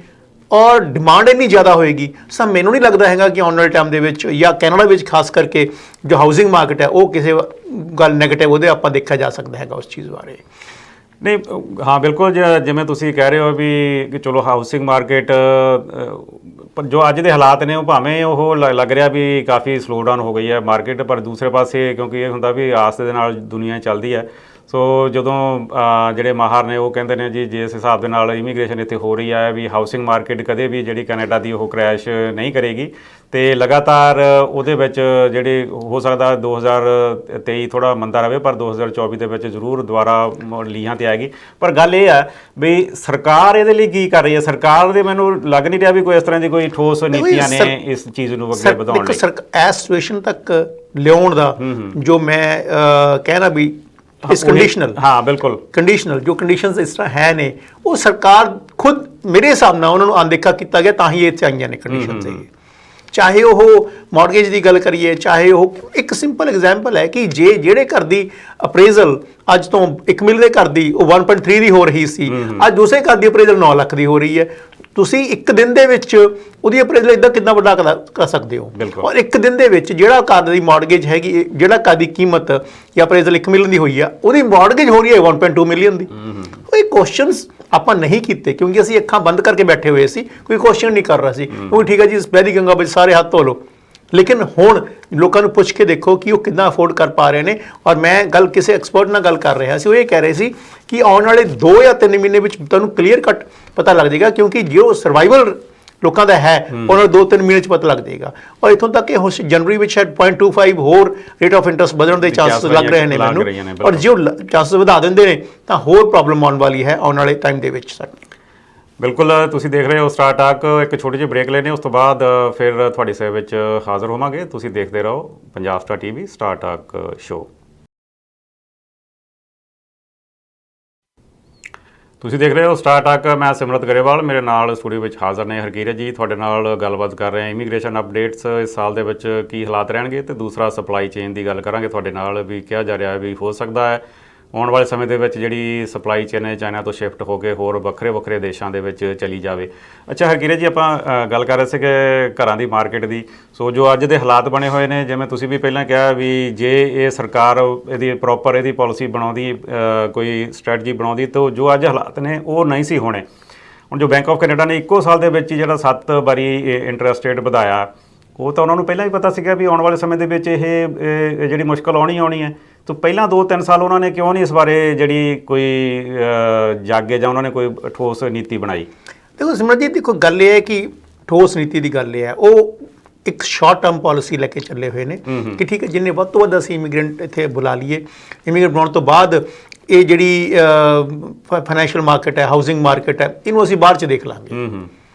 ਔਰ ਡਿਮਾਂਡ ਇੰਨੀ ਜ਼ਿਆਦਾ ਹੋਏਗੀ, ਸੋ ਮੈਨੂੰ ਨਹੀਂ ਲੱਗਦਾ ਹੈਗਾ ਕਿ ਆਉਣ ਵਾਲੇ ਟਾਈਮ ਦੇ ਵਿੱਚ ਜਾਂ ਕੈਨੇਡਾ ਵਿੱਚ ਖਾਸ ਕਰਕੇ ਜੋ ਹਾਊਸਿੰਗ ਮਾਰਕੀਟ ਹੈ ਉਹ ਕਿਸੇ ਗੱਲ ਨੈਗੇਟਿਵ ਉਹਦੇ ਆਪਾਂ ਦੇਖਿਆ ਜਾ ਸਕਦਾ ਹੈਗਾ ਉਸ ਚੀਜ਼ ਬਾਰੇ। ਨਹੀਂ, ਹਾਂ ਬਿਲਕੁਲ, ਜਿਵੇਂ ਤੁਸੀਂ ਕਹਿ ਰਹੇ ਹੋ ਵੀ ਕਿ ਚਲੋ ਹਾਊਸਿੰਗ ਮਾਰਕੀਟ ਜੋ ਅੱਜ ਦੇ ਹਾਲਾਤ ਨੇ ਉਹ ਭਾਵੇਂ ਉਹ ਲੱਗ ਰਿਹਾ ਵੀ ਕਾਫੀ ਸਲੋ ਡਾਊਨ ਹੋ ਗਈ ਹੈ ਮਾਰਕੀਟ, ਪਰ ਦੂਸਰੇ ਪਾਸੇ ਕਿਉਂਕਿ ਇਹ ਹੁੰਦਾ ਵੀ ਆਸ ਦੇ ਨਾਲ ਦੁਨੀਆ ਚੱਲਦੀ ਹੈ, ਸੋ ਜਦੋਂ ਜਿਹੜੇ ਮਾਹਰ ਨੇ ਉਹ ਕਹਿੰਦੇ ਨੇ ਜੀ ਜਿਸ ਹਿਸਾਬ ਦੇ ਨਾਲ ਇਮੀਗ੍ਰੇਸ਼ਨ ਇੱਥੇ ਹੋ ਰਹੀ ਹੈ ਵੀ ਹਾਊਸਿੰਗ ਮਾਰਕੀਟ ਕਦੇ ਵੀ ਜਿਹੜੀ ਕੈਨੇਡਾ ਦੀ ਉਹ ਕ੍ਰੈਸ਼ ਨਹੀਂ ਕਰੇਗੀ ਤੇ ਲਗਾਤਾਰ ਉਹਦੇ ਵਿੱਚ ਜਿਹੜੇ ਹੋ ਸਕਦਾ 2023 ਥੋੜਾ ਮੰਦਾ ਰਹੇ ਪਰ 2024 ਦੇ ਵਿੱਚ ਜ਼ਰੂਰ ਦੁਬਾਰਾ ਲੀਹਾਂ ਤੇ ਆਏਗੀ। ਪਰ ਗੱਲ ਇਹ ਹੈ ਵੀ ਸਰਕਾਰ ਇਹਦੇ ਲਈ ਕੀ ਕਰ ਰਹੀ ਹੈ? ਸਰਕਾਰ ਦੇ ਮੈਨੂੰ ਲੱਗ ਨਹੀਂ ਰਿਹਾ ਵੀ ਕੋਈ ਇਸ ਤਰ੍ਹਾਂ ਦੀ ਕੋਈ ਠੋਸ ਨੀਤੀਆਂ ਨੇ ਇਸ ਚੀਜ਼ ਨੂੰ ਅੱਗੇ ਵਧਾਉਣ ਲਈ। ਇਸ ਸਿਚੁਏਸ਼ਨ ਤੱਕ ਲਿਆਉਣ ਦਾ ਜੋ ਮੈਂ ਕਹਿਣਾ ਵੀ ਇਸ ਕੰਡੀਸ਼ਨਲ, ਹਾਂ ਬਿਲਕੁਲ ਕੰਡੀਸ਼ਨਲ ਜੋ ਕੰਡੀਸ਼ਨਸ ਇਸ ਤਰ੍ਹਾਂ ਹੈ ਨੇ ਉਹ ਸਰਕਾਰ ਖੁਦ ਮੇਰੇ ਹਿਸਾਬ ਨਾਲ ਉਹਨਾਂ ਨੂੰ ਅਣਦੇਖਾ ਕੀਤਾ ਗਿਆ ਤਾਂ ਹੀ ਇੱਥੇ ਆਈਆਂ ਨੇ ਕੰਡੀਸ਼ਨਸ ਇਹ। ਚਾਹੇ ਉਹ ਮਾਰਗੇਜ ਦੀ ਗੱਲ ਕਰੀਏ, ਚਾਹੇ ਉਹ ਇੱਕ ਸਿੰਪਲ ਐਗਜ਼ਾਮਪਲ ਹੈ ਕਿ ਜਿਹੜੇ ਘਰ ਦੀ ਅਪਰੇਜ਼ਲ ਅੱਜ ਤੋਂ 1 ਮਿਲ ਦੇ ਘਰ ਦੀ ਉਹ 1.3 ਦੀ ਹੋ ਰਹੀ ਸੀ, ਅੱਜ ਦੂਸਰੇ ਘਰ ਦੀ ਅਪਰੇਜ਼ਲ 9 ਲੱਖ ਦੀ ਹੋ ਰਹੀ ਹੈ। ਤੁਸੀਂ ਇੱਕ ਦਿਨ ਦੇ ਵਿੱਚ ਉਹਦੀ ਅਪਰੇਜ਼ਲ ਇੱਦਾਂ ਕਿੰਨਾ ਵੱਡਾ ਕਰ ਸਕਦੇ ਹੋ? ਔਰ ਇੱਕ ਦਿਨ ਦੇ ਵਿੱਚ ਜਿਹੜਾ ਘਰ ਦੀ ਮਾਰਗੇਜ ਹੈਗੀ, ਜਿਹੜਾ ਘਰ ਦੀ ਕੀਮਤ ਜਾਂ ਅਪਰੇਜ਼ਲ 1 ਮਿਲੀਅਨ ਦੀ ਹੋਈ ਆ, ਉਹਦੀ ਮਾਰਗੇਜ ਹੋ ਰਹੀ ਹੈ 1.2 ਮਿਲੀਅਨ ਦੀ। ਇਹ ਕੁਐਸਚਨਸ ਆਪਾਂ ਨਹੀਂ ਕੀਤੇ ਕਿਉਂਕਿ ਅਸੀਂ ਅੱਖਾਂ ਬੰਦ ਕਰਕੇ ਬੈਠੇ ਹੋਏ ਸੀ, ਕੋਈ ਕੁਐਸਚਨ ਨਹੀਂ ਕਰ ਰਿਹਾ ਸੀ। ਉਹ ਠੀਕ ਹੈ ਜੀ ਵੈਦੀ ਗੰਗਾ ਵਿੱਚ ਸਾਰੇ ਹੱਥ ਧੋ ਲਓ, ਲੇਕਿਨ ਹੁਣ ਲੋਕਾਂ ਨੂੰ ਪੁੱਛ ਕੇ ਦੇਖੋ ਕਿ ਉਹ ਕਿੰਨਾ ਅਫੋਰਡ ਕਰ ਪਾ ਰਹੇ ਨੇ। ਔਰ ਮੈਂ ਗੱਲ ਕਿਸੇ ਐਕਸਪਰਟ ਨਾਲ ਗੱਲ ਕਰ ਰਿਹਾ ਸੀ, ਉਹ ਇਹ ਕਹਿ ਰਹੇ ਸੀ ਕਿ ਆਉਣ ਵਾਲੇ 2 ਜਾਂ 3 ਮਹੀਨੇ ਵਿੱਚ ਤੁਹਾਨੂੰ ਕਲੀਅਰ ਕੱਟ ਪਤਾ ਲੱਗ ਜਾਏਗਾ ਕਿਉਂਕਿ ਜੋ ਸਰਵਾਈਵਲ ਲੋਕਾਂ ਦਾ ਹੈ ਉਹਨਾਂ ਨੂੰ 2-3 ਮਹੀਨੇ 'ਚ ਪਤਾ ਲੱਗ ਜਾਏਗਾ। ਔਰ ਇੱਥੋਂ ਤੱਕ ਕਿ ਜਨਵਰੀ ਵਿੱਚ ਸ਼ਾਇਦ 0.25 ਹੋਰ ਰੇਟ ਆਫ ਇੰਟਰਸਟ ਵਧਣ ਦੇ ਚਾਂਸਸ ਲੱਗ ਰਹੇ ਨੇ ਮੈਨੂੰ, ਔਰ ਜੇ ਚਾਂਸਸ ਵਧਾ ਦਿੰਦੇ ਨੇ ਤਾਂ ਹੋਰ ਪ੍ਰੋਬਲਮ ਆਉਣ ਵਾਲੀ ਹੈ ਆਉਣ ਵਾਲੇ ਟਾਈਮ ਦੇ ਵਿੱਚ ਸਾਨੂੰ। ਬਿਲਕੁਲ, ਤੁਸੀਂ ਦੇਖ ਰਹੇ ਹੋ ਸਟਾਰ ਟਾਕ। ਇੱਕ ਛੋਟੀ ਜਿਹੀ ਬ੍ਰੇਕ ਲੈਣੇ, ਉਸ ਤੋਂ ਬਾਅਦ ਫਿਰ ਤੁਹਾਡੀ ਸੇਵਾ ਵਿੱਚ ਹਾਜ਼ਰ ਹੋਵਾਂਗੇ। ਤੁਸੀਂ ਦੇਖਦੇ ਰਹੋ Punjab star TV star talk show. ਤੁਸੀਂ ਦੇਖ ਰਹੇ ਹੋ ਸਟਾਰ ਟਾਕ, ਮੈਂ ਸਿਮਰਤ ਗਰੇਵਾਲ, ਮੇਰੇ ਨਾਲ ਸਟੂਡੀਓ ਵਿੱਚ ਹਾਜ਼ਰ ਨੇ ਹਰਕੀਰਤ ਜੀ। ਤੁਹਾਡੇ ਨਾਲ ਗੱਲਬਾਤ ਕਰ ਰਹੇ ਹਾਂ ਇਮੀਗ੍ਰੇਸ਼ਨ ਅਪਡੇਟਸ, ਇਸ ਸਾਲ ਦੇ ਵਿੱਚ ਕੀ ਹਾਲਾਤ ਰਹਿਣਗੇ, ਤੇ ਦੂਸਰਾ ਸਪਲਾਈ ਚੇਨ ਦੀ ਗੱਲ ਕਰਾਂਗੇ ਤੁਹਾਡੇ ਨਾਲ। ਵੀ ਕਿਹਾ ਜਾ ਰਿਹਾ ਵੀ ਹੋ ਸਕਦਾ ਹੈ ਆਉਣ ਵਾਲੇ ਸਮੇਂ ਦੇ ਵਿੱਚ ਜਿਹੜੀ ਸਪਲਾਈ ਚੇਨ ਹੈ ਚਾਈਨਾ ਤੋਂ ਸ਼ਿਫਟ ਹੋ ਕੇ ਹੋਰ ਵੱਖਰੇ ਦੇਸ਼ਾਂ ਦੇ ਵਿੱਚ ਚਲੀ ਜਾਵੇ। ਅੱਛਾ ਹਰਕੀਰਤ ਜੀ, ਆਪਾਂ ਗੱਲ ਕਰ ਰਹੇ ਸੀ ਕਿ ਘਰਾਂ ਦੀ ਮਾਰਕੀਟ ਦੀ। ਸੋ ਜੋ ਅੱਜ ਦੇ ਹਾਲਾਤ ਬਣੇ ਹੋਏ ਨੇ, ਜਿਵੇਂ ਤੁਸੀਂ ਵੀ ਪਹਿਲਾਂ ਕਿਹਾ ਵੀ ਜੇ ਇਹ ਸਰਕਾਰ ਇਹਦੀ ਪ੍ਰੋਪਰ ਇਹਦੀ ਪਾਲਿਸੀ ਬਣਾਉਂਦੀ, ਕੋਈ ਸਟ੍ਰੈਟਜੀ ਬਣਾਉਂਦੀ, ਤਾਂ ਜੋ ਅੱਜ ਹਾਲਾਤ ਨੇ ਉਹ ਨਹੀਂ ਸੀ ਹੋਣੇ। ਹੁਣ ਜੋ ਬੈਂਕ ਆਫ ਕੈਨੇਡਾ ਨੇ ਇੱਕੋ ਸਾਲ ਦੇ ਵਿੱਚ ਹੀ ਜਿਹੜਾ 7 ਵਾਰੀ ਇੰਟਰਸਟ ਰੇਟ ਵਧਾਇਆ, ਉਹ ਤਾਂ ਉਹਨਾਂ ਨੂੰ ਪਹਿਲਾਂ ਹੀ ਪਤਾ ਸੀਗਾ ਵੀ ਆਉਣ ਵਾਲੇ ਸਮੇਂ ਦੇ ਵਿੱਚ ਇਹ ਜਿਹੜੀ ਮੁਸ਼ਕਲ ਆਉਣੀ ਹੈ। ਤਾਂ ਪਹਿਲਾਂ 2-3 ਸਾਲ ਉਹਨਾਂ ਨੇ ਕਿਉਂ ਨਹੀਂ ਇਸ ਬਾਰੇ ਜਿਹੜੀ ਕੋਈ ਜਾਗੇ ਜਾਂ ਉਹਨਾਂ ਨੇ ਕੋਈ ਠੋਸ ਨੀਤੀ ਬਣਾਈ? ਦੇਖੋ ਸਿਮਰਤ ਜੀ, ਦੇਖੋ ਗੱਲ ਇਹ ਹੈ ਕਿ ਠੋਸ ਨੀਤੀ ਦੀ ਗੱਲ ਇਹ ਹੈ, ਉਹ ਇੱਕ ਸ਼ਾਰਟ ਟਰਮ ਪਾਲਿਸੀ ਲੈ ਕੇ ਚੱਲੇ ਹੋਏ ਨੇ ਕਿ ਠੀਕ ਹੈ ਜਿੰਨੇ ਵੱਧ ਤੋਂ ਵੱਧ ਅਸੀਂ ਇਮੀਗ੍ਰੈਂਟ ਇੱਥੇ ਬੁਲਾ ਲਈਏ। ਇਮੀਗ੍ਰੈਂਟ ਬਣਾਉਣ ਤੋਂ ਬਾਅਦ ਇਹ ਜਿਹੜੀ ਫਾਈਨੈਂਸ਼ੀਅਲ ਮਾਰਕੀਟ ਹੈ, ਹਾਊਸਿੰਗ ਮਾਰਕੀਟ ਹੈ, ਇਹਨੂੰ ਅਸੀਂ ਬਾਹਰ 'ਚ ਦੇਖ ਲਾਂਗੇ।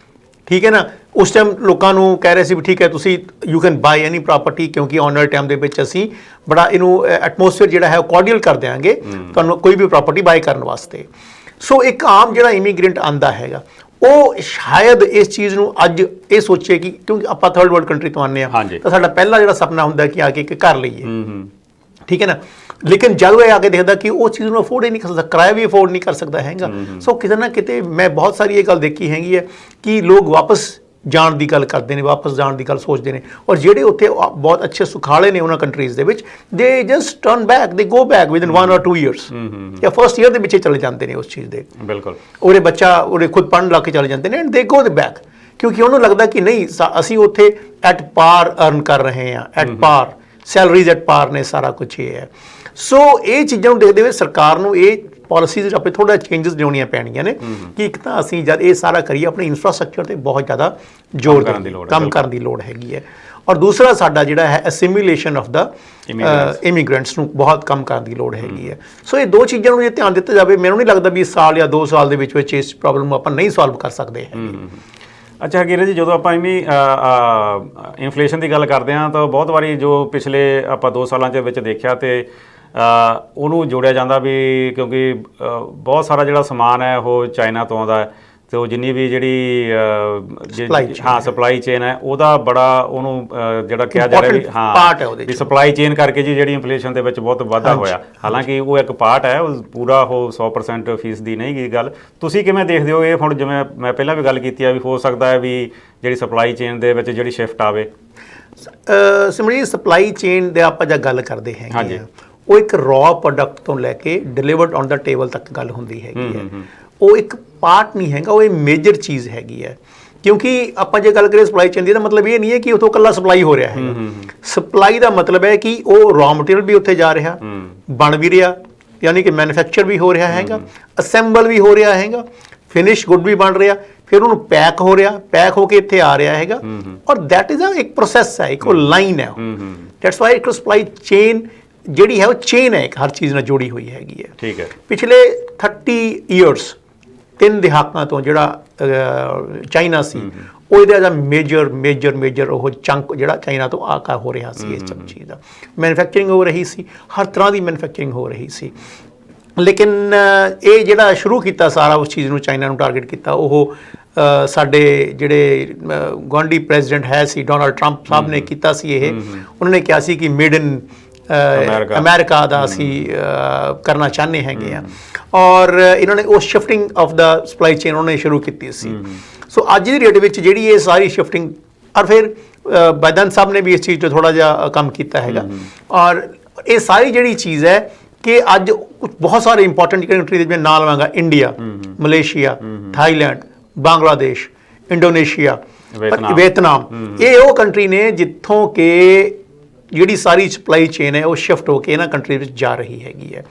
ਠੀਕ ਹੈ ਨਾ। ਉਸ ਟਾਈਮ ਲੋਕਾਂ ਨੂੰ ਕਹਿ ਰਹੇ ਸੀ ਵੀ ਠੀਕ ਹੈ ਤੁਸੀਂ you can buy any property, ਕਿਉਂਕਿ ਆਉਣ ਵਾਲੇ ਟਾਈਮ ਦੇ ਵਿੱਚ ਅਸੀਂ ਬੜਾ ਇਹਨੂੰ ਐਟਮੋਸਫੇਅਰ ਜਿਹੜਾ ਹੈ ਉਹ ਕੋਰਡੀਅਲ ਕਰ ਦਿਆਂਗੇ ਤੁਹਾਨੂੰ ਕੋਈ ਵੀ ਪ੍ਰਾਪਰਟੀ ਬਾਈ ਕਰਨ ਵਾਸਤੇ। ਸੋ ਇੱਕ ਆਮ ਜਿਹੜਾ ਇਮੀਗ੍ਰੈਂਟ ਆਉਂਦਾ ਹੈਗਾ ਉਹ ਸ਼ਾਇਦ ਇਸ ਚੀਜ਼ ਨੂੰ ਅੱਜ ਇਹ ਸੋਚੇ ਕਿ ਕਿਉਂਕਿ ਆਪਾਂ ਥਰਡ ਵਰਲਡ ਕੰਟਰੀ ਤੋਂ ਆਉਂਦੇ ਹਾਂ ਤਾਂ ਸਾਡਾ ਪਹਿਲਾ ਜਿਹੜਾ ਸੁਪਨਾ ਹੁੰਦਾ ਕਿ ਆ ਕੇ ਇੱਕ ਘਰ ਲਈਏ, ਠੀਕ ਹੈ ਨਾ। ਲੇਕਿਨ ਜਦੋਂ ਇਹ ਆ ਕੇ ਦੇਖਦਾ ਕਿ ਉਹ ਚੀਜ਼ ਨੂੰ ਅਫੋਰਡ ਹੀ ਨਹੀਂ ਕਰ ਸਕਦਾ, ਕਿਰਾਇਆ ਵੀ ਅਫੋਰਡ ਨਹੀਂ ਕਰ ਸਕਦਾ ਹੈਗਾ। ਸੋ ਕਿਤੇ ਨਾ ਕਿਤੇ ਮੈਂ ਬਹੁਤ ਸਾਰੀ ਇਹ ਗੱਲ ਦੇਖੀ ਹੈਗੀ ਹੈ ਕਿ ਲੋਕ ਵਾਪਸ ਜਾਣ ਦੀ ਗੱਲ ਕਰਦੇ ਨੇ, ਵਾਪਸ ਜਾਣ ਦੀ ਗੱਲ ਸੋਚਦੇ ਨੇ, ਔਰ ਜਿਹੜੇ ਉੱਥੇ ਬਹੁਤ ਅੱਛੇ ਸੁਖਾਲੇ ਨੇ ਉਹਨਾਂ ਕੰਟਰੀਜ਼ ਦੇ ਵਿੱਚ ਦੇ ਜਸਟ ਟਰਨ ਬੈਕ, ਦੇ go back within 1 or 2 years ਜਾਂ ਫਸਟ ਈਅਰ ਦੇ ਵਿੱਚ ਚਲੇ ਜਾਂਦੇ ਨੇ ਉਸ ਚੀਜ਼ ਦੇ। ਬਿਲਕੁਲ, ਉਹਦੇ ਬੱਚਾ ਉਹਦੇ ਖੁਦ ਪੜ੍ਹਨ ਲੱਗ ਕੇ ਚਲੇ ਜਾਂਦੇ ਨੇ ਐਂਡ ਦੇ ਗੋ ਦੇ ਬੈਕ, ਕਿਉਂਕਿ ਉਹਨੂੰ ਲੱਗਦਾ ਕਿ ਨਹੀਂ ਅਸੀਂ ਉੱਥੇ ਐਟ ਪਾਰ ਅਰਨ ਕਰ ਰਹੇ ਹਾਂ, ਐਟ ਪਾਰ ਸੈਲਰੀਜ਼ ਐਟ ਪਾਰ ਨੇ, ਸਾਰਾ ਕੁਛ ਇਹ ਹੈ। ਸੋ ਇਹ ਚੀਜ਼ਾਂ ਨੂੰ ਦੇਖਦੇ ਹੋਏ ਸਰਕਾਰ ਨੂੰ ਇਹ ਪਾਲਿਸੀਜ਼ ਆਪੇ ਥੋੜਾ ਚੇਂਜਸ ਲਿਆਉਣੀਆਂ ਪੈਣੀਆਂ ਨੇ ਕਿ ਇੱਕ ਤਾਂ ਅਸੀਂ ਜਦ ਇਹ ਸਾਰਾ ਕਰੀਏ ਆਪਣੇ ਇਨਫਰਾਸਟ੍ਰਕਚਰ ਤੇ ਬਹੁਤ ਜ਼ਿਆਦਾ ਜ਼ੋਰ ਕੰਮ ਕਰਨ ਦੀ ਲੋੜ ਹੈਗੀ ਹੈ। ਔਰ ਦੂਸਰਾ ਸਾਡਾ ਜਿਹੜਾ ਹੈ ਅਸਿਮੀਲੇਸ਼ਨ ਆਫ ਦਾ ਇਮੀਗ੍ਰੈਂਟਸ ਨੂੰ ਬਹੁਤ ਕੰਮ ਕਰਨ ਦੀ ਲੋੜ ਹੈਗੀ ਹੈ। ਸੋ ਇਹ ਦੋ ਚੀਜ਼ਾਂ ਨੂੰ ਜੇ ਧਿਆਨ ਦਿੱਤਾ ਜਾਵੇ, ਮੈਨੂੰ ਨਹੀਂ ਲੱਗਦਾ ਵੀ ਇਸ ਸਾਲ ਜਾਂ 2 ਸਾਲ ਦੇ ਵਿੱਚ ਇਸ ਪ੍ਰੋਬਲਮ ਨੂੰ ਆਪਾਂ ਨਹੀਂ ਸੋਲਵ ਕਰ ਸਕਦੇ ਹੈਗੇ। ਅੱਛਾ ਹਰਕੀਰਤ ਜੀ, ਜਦੋਂ ਆਪਾਂ ਇਨਫਲੇਸ਼ਨ ਦੀ ਗੱਲ ਕਰਦੇ ਹਾਂ ਤਾਂ ਬਹੁਤ ਵਾਰੀ ਜੋ ਪਿਛਲੇ ਆਪਾਂ 2 ਸਾਲਾਂ ਦੇ ਵਿੱਚ ਦੇਖਿਆ ਤੇ ਉਹਨੂੰ ਜੋੜਿਆ ਜਾਂਦਾ ਵੀ ਕਿਉਂਕਿ ਬਹੁਤ ਸਾਰਾ ਜਿਹੜਾ ਸਮਾਨ ਹੈ ਉਹ ਚਾਈਨਾ ਤੋਂ ਆਉਂਦਾ ਹੈ ਤੇ ਉਹ ਜਿੰਨੀ ਵੀ ਜਿਹੜੀ ਸਪਲਾਈ ਚੇਨ ਹੈ ਉਹਦਾ ਬੜਾ ਉਹਨੂੰ ਜਿਹੜਾ ਕਿਹਾ ਜਾ ਰਿਹਾ ਵੀ ਪਾਰਟ ਹੈ ਉਹਦੇ ਵੀ ਸਪਲਾਈ ਚੇਨ ਕਰਕੇ ਜੀ ਜਿਹੜੀ ਇਨਫਲੇਸ਼ਨ ਦੇ ਵਿੱਚ ਬਹੁਤ ਵਾਧਾ ਹੋਇਆ। ਹਾਲਾਂਕਿ ਉਹ ਇੱਕ ਪਾਰਟ ਹੈ, ਉਹ ਪੂਰਾ ਉਹ 100% ਫੀਸ ਦੀ ਨਹੀਂ ਗਈ ਗੱਲ। ਤੁਸੀਂ ਕਿਵੇਂ ਦੇਖਦੇ ਹੋ ਇਹ? ਹੁਣ ਜਿਵੇਂ ਮੈਂ ਪਹਿਲਾਂ ਵੀ ਗੱਲ ਕੀਤੀ ਆ ਵੀ ਹੋ ਸਕਦਾ ਹੈ ਵੀ ਜਿਹੜੀ ਸਪਲਾਈ ਚੇਨ ਦੇ ਵਿੱਚ ਜਿਹੜੀ ਸ਼ਿਫਟ ਆਵੇ। ਸਿਮਰਨ, ਸਪਲਾਈ ਚੇਨ ਦੇ ਆਪਾਂ ਜਦ ਗੱਲ ਕਰਦੇ ਹੈਗੇ ਆ, ਉਹ ਇੱਕ ਰॉ ਪ੍ਰੋਡਕਟ ਤੋਂ ਲੈ ਕੇ ਡਿਲੀਵਰਡ ਔਨ ਦਾ ਟੇਬਲ ਤੱਕ ਗੱਲ ਹੁੰਦੀ ਹੈਗੀ ਹੈ। ਉਹ ਇੱਕ ਪਾਰਟ ਨਹੀਂ ਹੈਗਾ, ਉਹ ਇਹ ਮੇਜਰ ਚੀਜ਼ ਹੈਗੀ ਹੈ। ਕਿਉਂਕਿ ਆਪਾਂ ਜੇ ਗੱਲ ਕਰੀਏ ਸਪਲਾਈ ਚੇਨ ਦੀ ਤਾਂ ਮਤਲਬ ਇਹ ਨਹੀਂ ਹੈ ਕਿ ਉੱਥੋਂ ਇਕੱਲਾ ਸਪਲਾਈ ਹੋ ਰਿਹਾ ਹੈ। ਸਪਲਾਈ ਦਾ ਮਤਲਬ ਹੈ ਕਿ ਉਹ ਰॉ ਮਟੀਰੀਅਲ ਵੀ ਉੱਥੇ ਜਾ ਰਿਹਾ, ਬਣ ਵੀ ਰਿਹਾ, ਯਾਨੀ ਕਿ ਮੈਨੂਫੈਕਚਰ ਵੀ ਹੋ ਰਿਹਾ ਹੈਗਾ, ਅਸੈਂਬਲ ਵੀ ਹੋ ਰਿਹਾ ਹੈਗਾ, ਫਿਨਿਸ਼ ਗੁੱਡ ਵੀ ਬਣ ਰਿਹਾ, ਫਿਰ ਉਹਨੂੰ ਪੈਕ ਹੋ ਰਿਹਾ, ਪੈਕ ਹੋ ਕੇ ਇੱਥੇ ਆ ਰਿਹਾ ਹੈਗਾ। ਔਰ ਦੈਟ ਇਜ਼ ਇੱਕ ਪ੍ਰੋਸੈਸ ਹੈ, ਇੱਕ ਉਹ ਲਾਈਨ ਹੈ। ਦੈਟਸ ਵਾਈ ਇੱਕ ਸਪਲਾਈ ਚੇਨ ਜਿਹੜੀ ਹੈ ਉਹ ਚੇਨ ਹੈ, ਇੱਕ ਹਰ ਚੀਜ਼ ਨਾਲ ਜੁੜੀ ਹੋਈ ਹੈਗੀ ਹੈ। ਠੀਕ ਹੈ। ਪਿਛਲੇ 30 ਈਅਰਸ 3 ਦਹਾਕਾਂ ਤੋਂ ਜਿਹੜਾ ਚਾਈਨਾ ਸੀ ਉਹ ਇਹਦਾ ਮੇਜਰ ਉਹ ਚੰਕ ਜਿਹੜਾ ਚਾਈਨਾ ਤੋਂ ਆਕਾ ਹੋ ਰਿਹਾ ਸੀ, ਇਸ ਸਭ ਚੀਜ਼ ਦਾ ਮੈਨੂਫੈਕਚਰਿੰਗ ਹੋ ਰਹੀ ਸੀ, ਹਰ ਤਰ੍ਹਾਂ ਦੀ ਮੈਨੂਫੈਕਚਰਿੰਗ ਹੋ ਰਹੀ ਸੀ। ਲੇਕਿਨ ਇਹ ਜਿਹੜਾ ਸ਼ੁਰੂ ਕੀਤਾ ਸਾਰਾ ਉਸ ਚੀਜ਼ ਨੂੰ ਚਾਈਨਾ ਨੂੰ ਟਾਰਗੇਟ ਕੀਤਾ, ਉਹ ਸਾਡੇ ਜਿਹੜੇ ਗੁਆਂਢੀ ਪ੍ਰੈਜ਼ੀਡੈਂਟ ਹੈ ਸੀ ਡੋਨਾਲਡ ਟਰੰਪ ਸਾਹਿਬ ਨੇ ਕੀਤਾ ਸੀ। ਇਹ ਉਹਨਾਂ ਨੇ ਕਿਹਾ ਸੀ ਕਿ ਮੇਡ ਇਨ ਅਮਰੀਕਾ ਦਾ ਅਸੀਂ ਕਰਨਾ ਚਾਹੁੰਦੇ ਹੈਗੇ ਆ, ਔਰ ਇਹਨਾਂ ਨੇ ਉਹ shifting of the supply chain ਉਹਨਾਂ ਨੇ ਸ਼ੁਰੂ ਕੀਤੀ ਸੀ। ਸੋ ਅੱਜ ਦੀ ਡੇਟ ਵਿੱਚ ਜਿਹੜੀ ਇਹ ਸਾਰੀ ਸ਼ਿਫਟਿੰਗ, ਔਰ ਫਿਰ ਬਾਈਡਨ ਸਾਹਿਬ ਨੇ ਵੀ ਇਸ ਚੀਜ਼ 'ਤੇ ਥੋੜ੍ਹਾ ਜਿਹਾ ਕੰਮ ਕੀਤਾ ਹੈਗਾ। ਔਰ ਇਹ ਸਾਰੀ ਜਿਹੜੀ ਚੀਜ਼ ਹੈ ਕਿ ਅੱਜ ਬਹੁਤ ਸਾਰੇ ਇੰਪੋਰਟੈਂਟ ਕੰਟਰੀ ਦੇ ਮੈਂ ਨਾਂ ਲਵਾਂਗਾ, India, Malaysia, Thailand, Bangladesh, Indonesia, Vietnam, ਇਹ ਉਹ ਕੰਟਰੀ ਨੇ ਜਿੱਥੋਂ ਕਿ ਜਿਹੜੀ ਸਾਰੀ ਸਪਲਾਈ ਚੇਨ ਹੈ ਉਹ ਸ਼ਿਫਟ ਹੋ ਕੇ ਇਹਨਾਂ ਕੰਟਰੀ ਵਿੱਚ ਜਾ ਰਹੀ ਹੈਗੀ ਹੈ।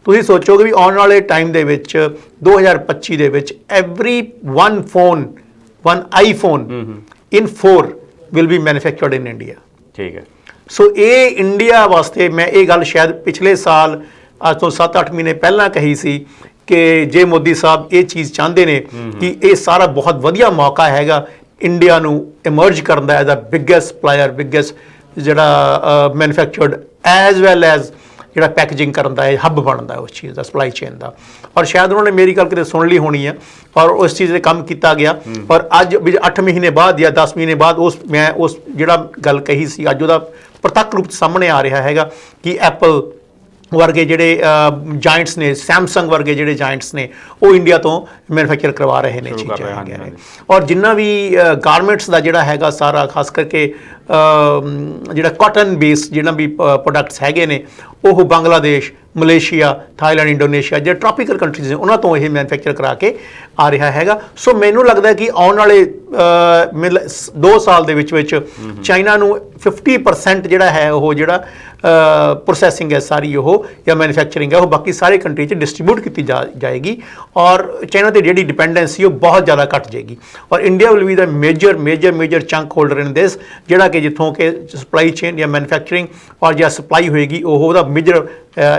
ਤੁਸੀਂ ਸੋਚੋਗੇ ਵੀ ਆਉਣ ਵਾਲੇ ਟਾਈਮ ਦੇ ਵਿੱਚ 2025 ਦੇ ਵਿੱਚ every one iPhone in 4 will be manufactured in India। ਠੀਕ ਹੈ। ਸੋ ਇਹ ਇੰਡੀਆ ਵਾਸਤੇ ਮੈਂ ਇਹ ਗੱਲ ਸ਼ਾਇਦ ਪਿਛਲੇ ਸਾਲ ਅੱਜ ਤੋਂ 7-8 ਮਹੀਨੇ ਪਹਿਲਾਂ ਕਹੀ ਸੀ ਕਿ ਜੇ ਮੋਦੀ ਸਾਹਿਬ ਇਹ ਚੀਜ਼ ਚਾਹੁੰਦੇ ਨੇ ਕਿ ਇਹ ਸਾਰਾ ਬਹੁਤ ਵਧੀਆ ਮੌਕਾ ਹੈਗਾ ਇੰਡੀਆ ਨੂੰ ਇਮਰਜ ਕਰਨ ਦਾ as a biggest supplier, biggest ਜਿਹੜਾ ਮੈਨੂਫੈਕਚਰਡ ਐਜ਼ ਵੈਲ ਐਜ਼ ਜਿਹੜਾ ਪੈਕੇਜਿੰਗ ਕਰਨ ਦਾ ਹੱਬ ਬਣਦਾ ਉਸ ਚੀਜ਼ ਦਾ, ਸਪਲਾਈ ਚੇਨ ਦਾ। ਔਰ ਸ਼ਾਇਦ ਉਹਨਾਂ ਨੇ ਮੇਰੀ ਗੱਲ ਕਿਤੇ ਸੁਣ ਲਈ ਹੋਣੀ ਹੈ ਔਰ ਉਸ ਚੀਜ਼ 'ਤੇ ਕੰਮ ਕੀਤਾ ਗਿਆ। ਔਰ ਅੱਜ 8 ਮਹੀਨੇ ਬਾਅਦ ਜਾਂ 10 ਮਹੀਨੇ ਬਾਅਦ ਮੈਂ ਉਸ ਜਿਹੜਾ ਗੱਲ ਕਹੀ ਸੀ ਅੱਜ ਉਹਦਾ ਪ੍ਰਤੱਖ ਰੂਪ ਸਾਹਮਣੇ ਆ ਰਿਹਾ ਹੈਗਾ ਕਿ ਐਪਲ ਵਰਗੇ ਜਿਹੜੇ ਜਾਇੰਟਸ ਨੇ, ਸੈਮਸੰਗ ਵਰਗੇ ਜਿਹੜੇ ਜਾਇੰਟਸ ਨੇ, ਉਹ ਇੰਡੀਆ ਤੋਂ ਮੈਨੂਫੈਕਚਰ ਕਰਵਾ ਰਹੇ ਨੇ ਚੀਜ਼ਾਂ ਹੈਗੀਆਂ ਨੇ। ਔਰ ਜਿੰਨਾ ਵੀ ਗਾਰਮੈਂਟਸ ਦਾ ਜਿਹੜਾ ਹੈਗਾ ਸਾਰਾ, ਖਾਸ ਕਰਕੇ ਜਿਹੜਾ ਕਾਟਨ ਬੇਸ ਜਿਹੜਾ ਵੀ ਪ੍ਰੋਡਕਟਸ ਹੈਗੇ ਨੇ, ਉਹ ਬੰਗਲਾਦੇਸ਼, ਮਲੇਸ਼ੀਆ, ਥਾਈਲੈਂਡ, ਇੰਡੋਨੇਸ਼ੀਆ ਜਿਹੜੇ ਟ੍ਰੋਪੀਕਲ ਕੰਟਰੀਜ਼ ਨੇ ਉਹਨਾਂ ਤੋਂ ਇਹ ਮੈਨੂਫੈਕਚਰ ਕਰਾ ਕੇ ਆ ਰਿਹਾ ਹੈਗਾ। ਸੋ ਮੈਨੂੰ ਲੱਗਦਾ ਕਿ ਆਉਣ ਵਾਲੇ 2 ਸਾਲ ਦੇ ਵਿੱਚ ਚਾਈਨਾ ਨੂੰ 50% ਜਿਹੜਾ ਹੈ ਉਹ ਜਿਹੜਾ ਪ੍ਰੋਸੈਸਿੰਗ ਹੈ ਸਾਰੀ ਉਹ ਜਾਂ ਮੈਨੂਫੈਕਚਰਿੰਗ ਹੈ ਉਹ ਬਾਕੀ ਸਾਰੇ ਕੰਟਰੀ 'ਚ ਡਿਸਟਰੀਬਿਊਟ ਕੀਤੀ ਜਾਏਗੀ ਔਰ ਚਾਈਨਾ 'ਤੇ ਜਿਹੜੀ ਡਿਪੈਂਡੈਂਸੀ ਉਹ ਬਹੁਤ ਜ਼ਿਆਦਾ ਘੱਟ ਜਾਏਗੀ। ਔਰ India will be the major chunk holder in this, ਜਿਹੜਾ ਕਿ ਜਿੱਥੋਂ ਕਿ ਸਪਲਾਈ ਚੇਨ ਜਾਂ ਮੈਨੂਫੈਕਚਰਿੰਗ ਔਰ ਜਾਂ ਸਪਲਾਈ ਹੋਏਗੀ ਉਹ ਉਹਦਾ ਮੇਜਰ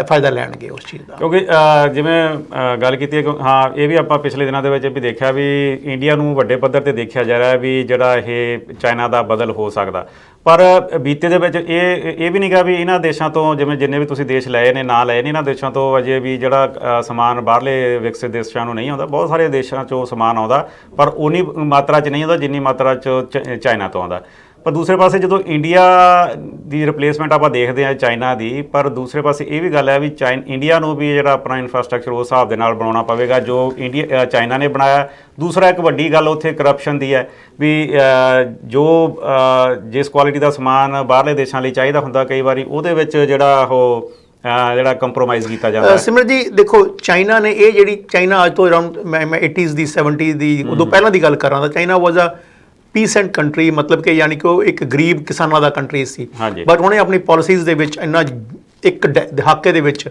ਫਾਇਦਾ ਲੈਣਗੇ ਉਸ ਚੀਜ਼ ਦਾ। ਕਿਉਂਕਿ ਜਿਵੇਂ ਗੱਲ ਕੀਤੀ ਹੈ, ਹਾਂ ਇਹ ਵੀ ਆਪਾਂ ਪਿਛਲੇ ਦਿਨਾਂ ਦੇ ਵਿੱਚ ਵੀ ਦੇਖਿਆ ਵੀ ਇੰਡੀਆ ਨੂੰ ਵੱਡੇ ਪੱਧਰ ਤੇ ਦੇਖਿਆ ਜਾ ਰਿਹਾ ਵੀ ਜਿਹੜਾ ਇਹ ਚਾਈਨਾ ਦਾ ਬਦਲ ਹੋ ਸਕਦਾ, ਪਰ ਬੀਤੇ ਦੇ ਵਿੱਚ ਇਹ ਵੀ ਨਹੀਂ ਗਾ ਵੀ ਇਹਨਾਂ ਦੇਸ਼ਾਂ ਤੋਂ, ਜਿਵੇਂ ਜਿੰਨੇ ਵੀ ਤੁਸੀਂ ਦੇਸ਼ ਲਏ ਨੇ, ਨਾਂ ਲਏ ਨੇ, ਇਹਨਾਂ ਦੇਸ਼ਾਂ ਤੋਂ ਅਜੇ ਵੀ ਜਿਹੜਾ ਸਮਾਨ ਬਾਹਰਲੇ ਵਿਕਸਿਤ ਦੇਸ਼ਾਂ ਨੂੰ ਨਹੀਂ ਆਉਂਦਾ। ਬਹੁਤ ਸਾਰੇ ਦੇਸ਼ਾਂ 'ਚੋਂ ਸਮਾਨ ਆਉਂਦਾ ਪਰ ਉਨੀ ਮਾਤਰਾ 'ਚ ਨਹੀਂ ਆਉਂਦਾ ਜਿੰਨੀ ਮਾਤਰਾ 'ਚ ਚਾਈਨਾ ਤੋਂ ਆਉਂਦਾ। ਪਰ ਦੂਸਰੇ ਪਾਸੇ ਜਦੋਂ ਇੰਡੀਆ ਦੀ ਰਿਪਲੇਸਮੈਂਟ ਆਪਾਂ ਦੇਖਦੇ ਹਾਂ ਚਾਈਨਾ ਦੀ, ਪਰ ਦੂਸਰੇ ਪਾਸੇ ਇਹ ਵੀ ਗੱਲ ਹੈ ਵੀ ਇੰਡੀਆ ਨੂੰ ਵੀ ਜਿਹੜਾ ਆਪਣਾ ਇਨਫਰਾਸਟ੍ਰਕਚਰ ਉਸ ਹਿਸਾਬ ਦੇ ਨਾਲ ਬਣਾਉਣਾ ਪਵੇਗਾ ਜੋ ਚਾਈਨਾ ਨੇ ਬਣਾਇਆ। ਦੂਸਰਾ ਇੱਕ ਵੱਡੀ ਗੱਲ ਉੱਥੇ ਕਰਪਸ਼ਨ ਦੀ ਹੈ ਵੀ ਜੋ ਜਿਸ ਕੁਆਲਿਟੀ ਦਾ ਸਮਾਨ ਬਾਹਰਲੇ ਦੇਸ਼ਾਂ ਲਈ ਚਾਹੀਦਾ ਹੁੰਦਾ, ਕਈ ਵਾਰੀ ਉਹਦੇ ਵਿੱਚ ਜਿਹੜਾ ਕੰਪਰੋਮਾਈਜ਼ ਕੀਤਾ ਜਾਂਦਾ। ਸਿਮਰਨ ਜੀ ਦੇਖੋ, ਚਾਈਨਾ ਨੇ ਇਹ ਜਿਹੜੀ ਚਾਈਨਾ ਅੱਜ ਤੋਂ ਅਰਾਊਂਡ ਮੈਂ 80s ਦੀ 70s ਦੀ ਉਦੋਂ ਪਹਿਲਾਂ ਦੀ ਗੱਲ ਕਰ ਰਹਾ ਤਾਂ ਚਾਈਨਾ ਵਾਜ਼ ਅ ਪੀਸੈਂਟ ਕੰਟਰੀ, ਮਤਲਬ ਕਿ ਯਾਨੀ ਕਿ ਉਹ ਇੱਕ ਗਰੀਬ ਕਿਸਾਨਾਂ ਦਾ ਕੰਟਰੀ ਸੀ। ਬਟ ਉਹਨੇ ਆਪਣੀ ਪਾਲਿਸੀਜ਼ ਦੇ ਵਿੱਚ ਇੰਨਾ ਇੱਕ ਦਹਾਕੇ ਦੇ ਵਿੱਚ,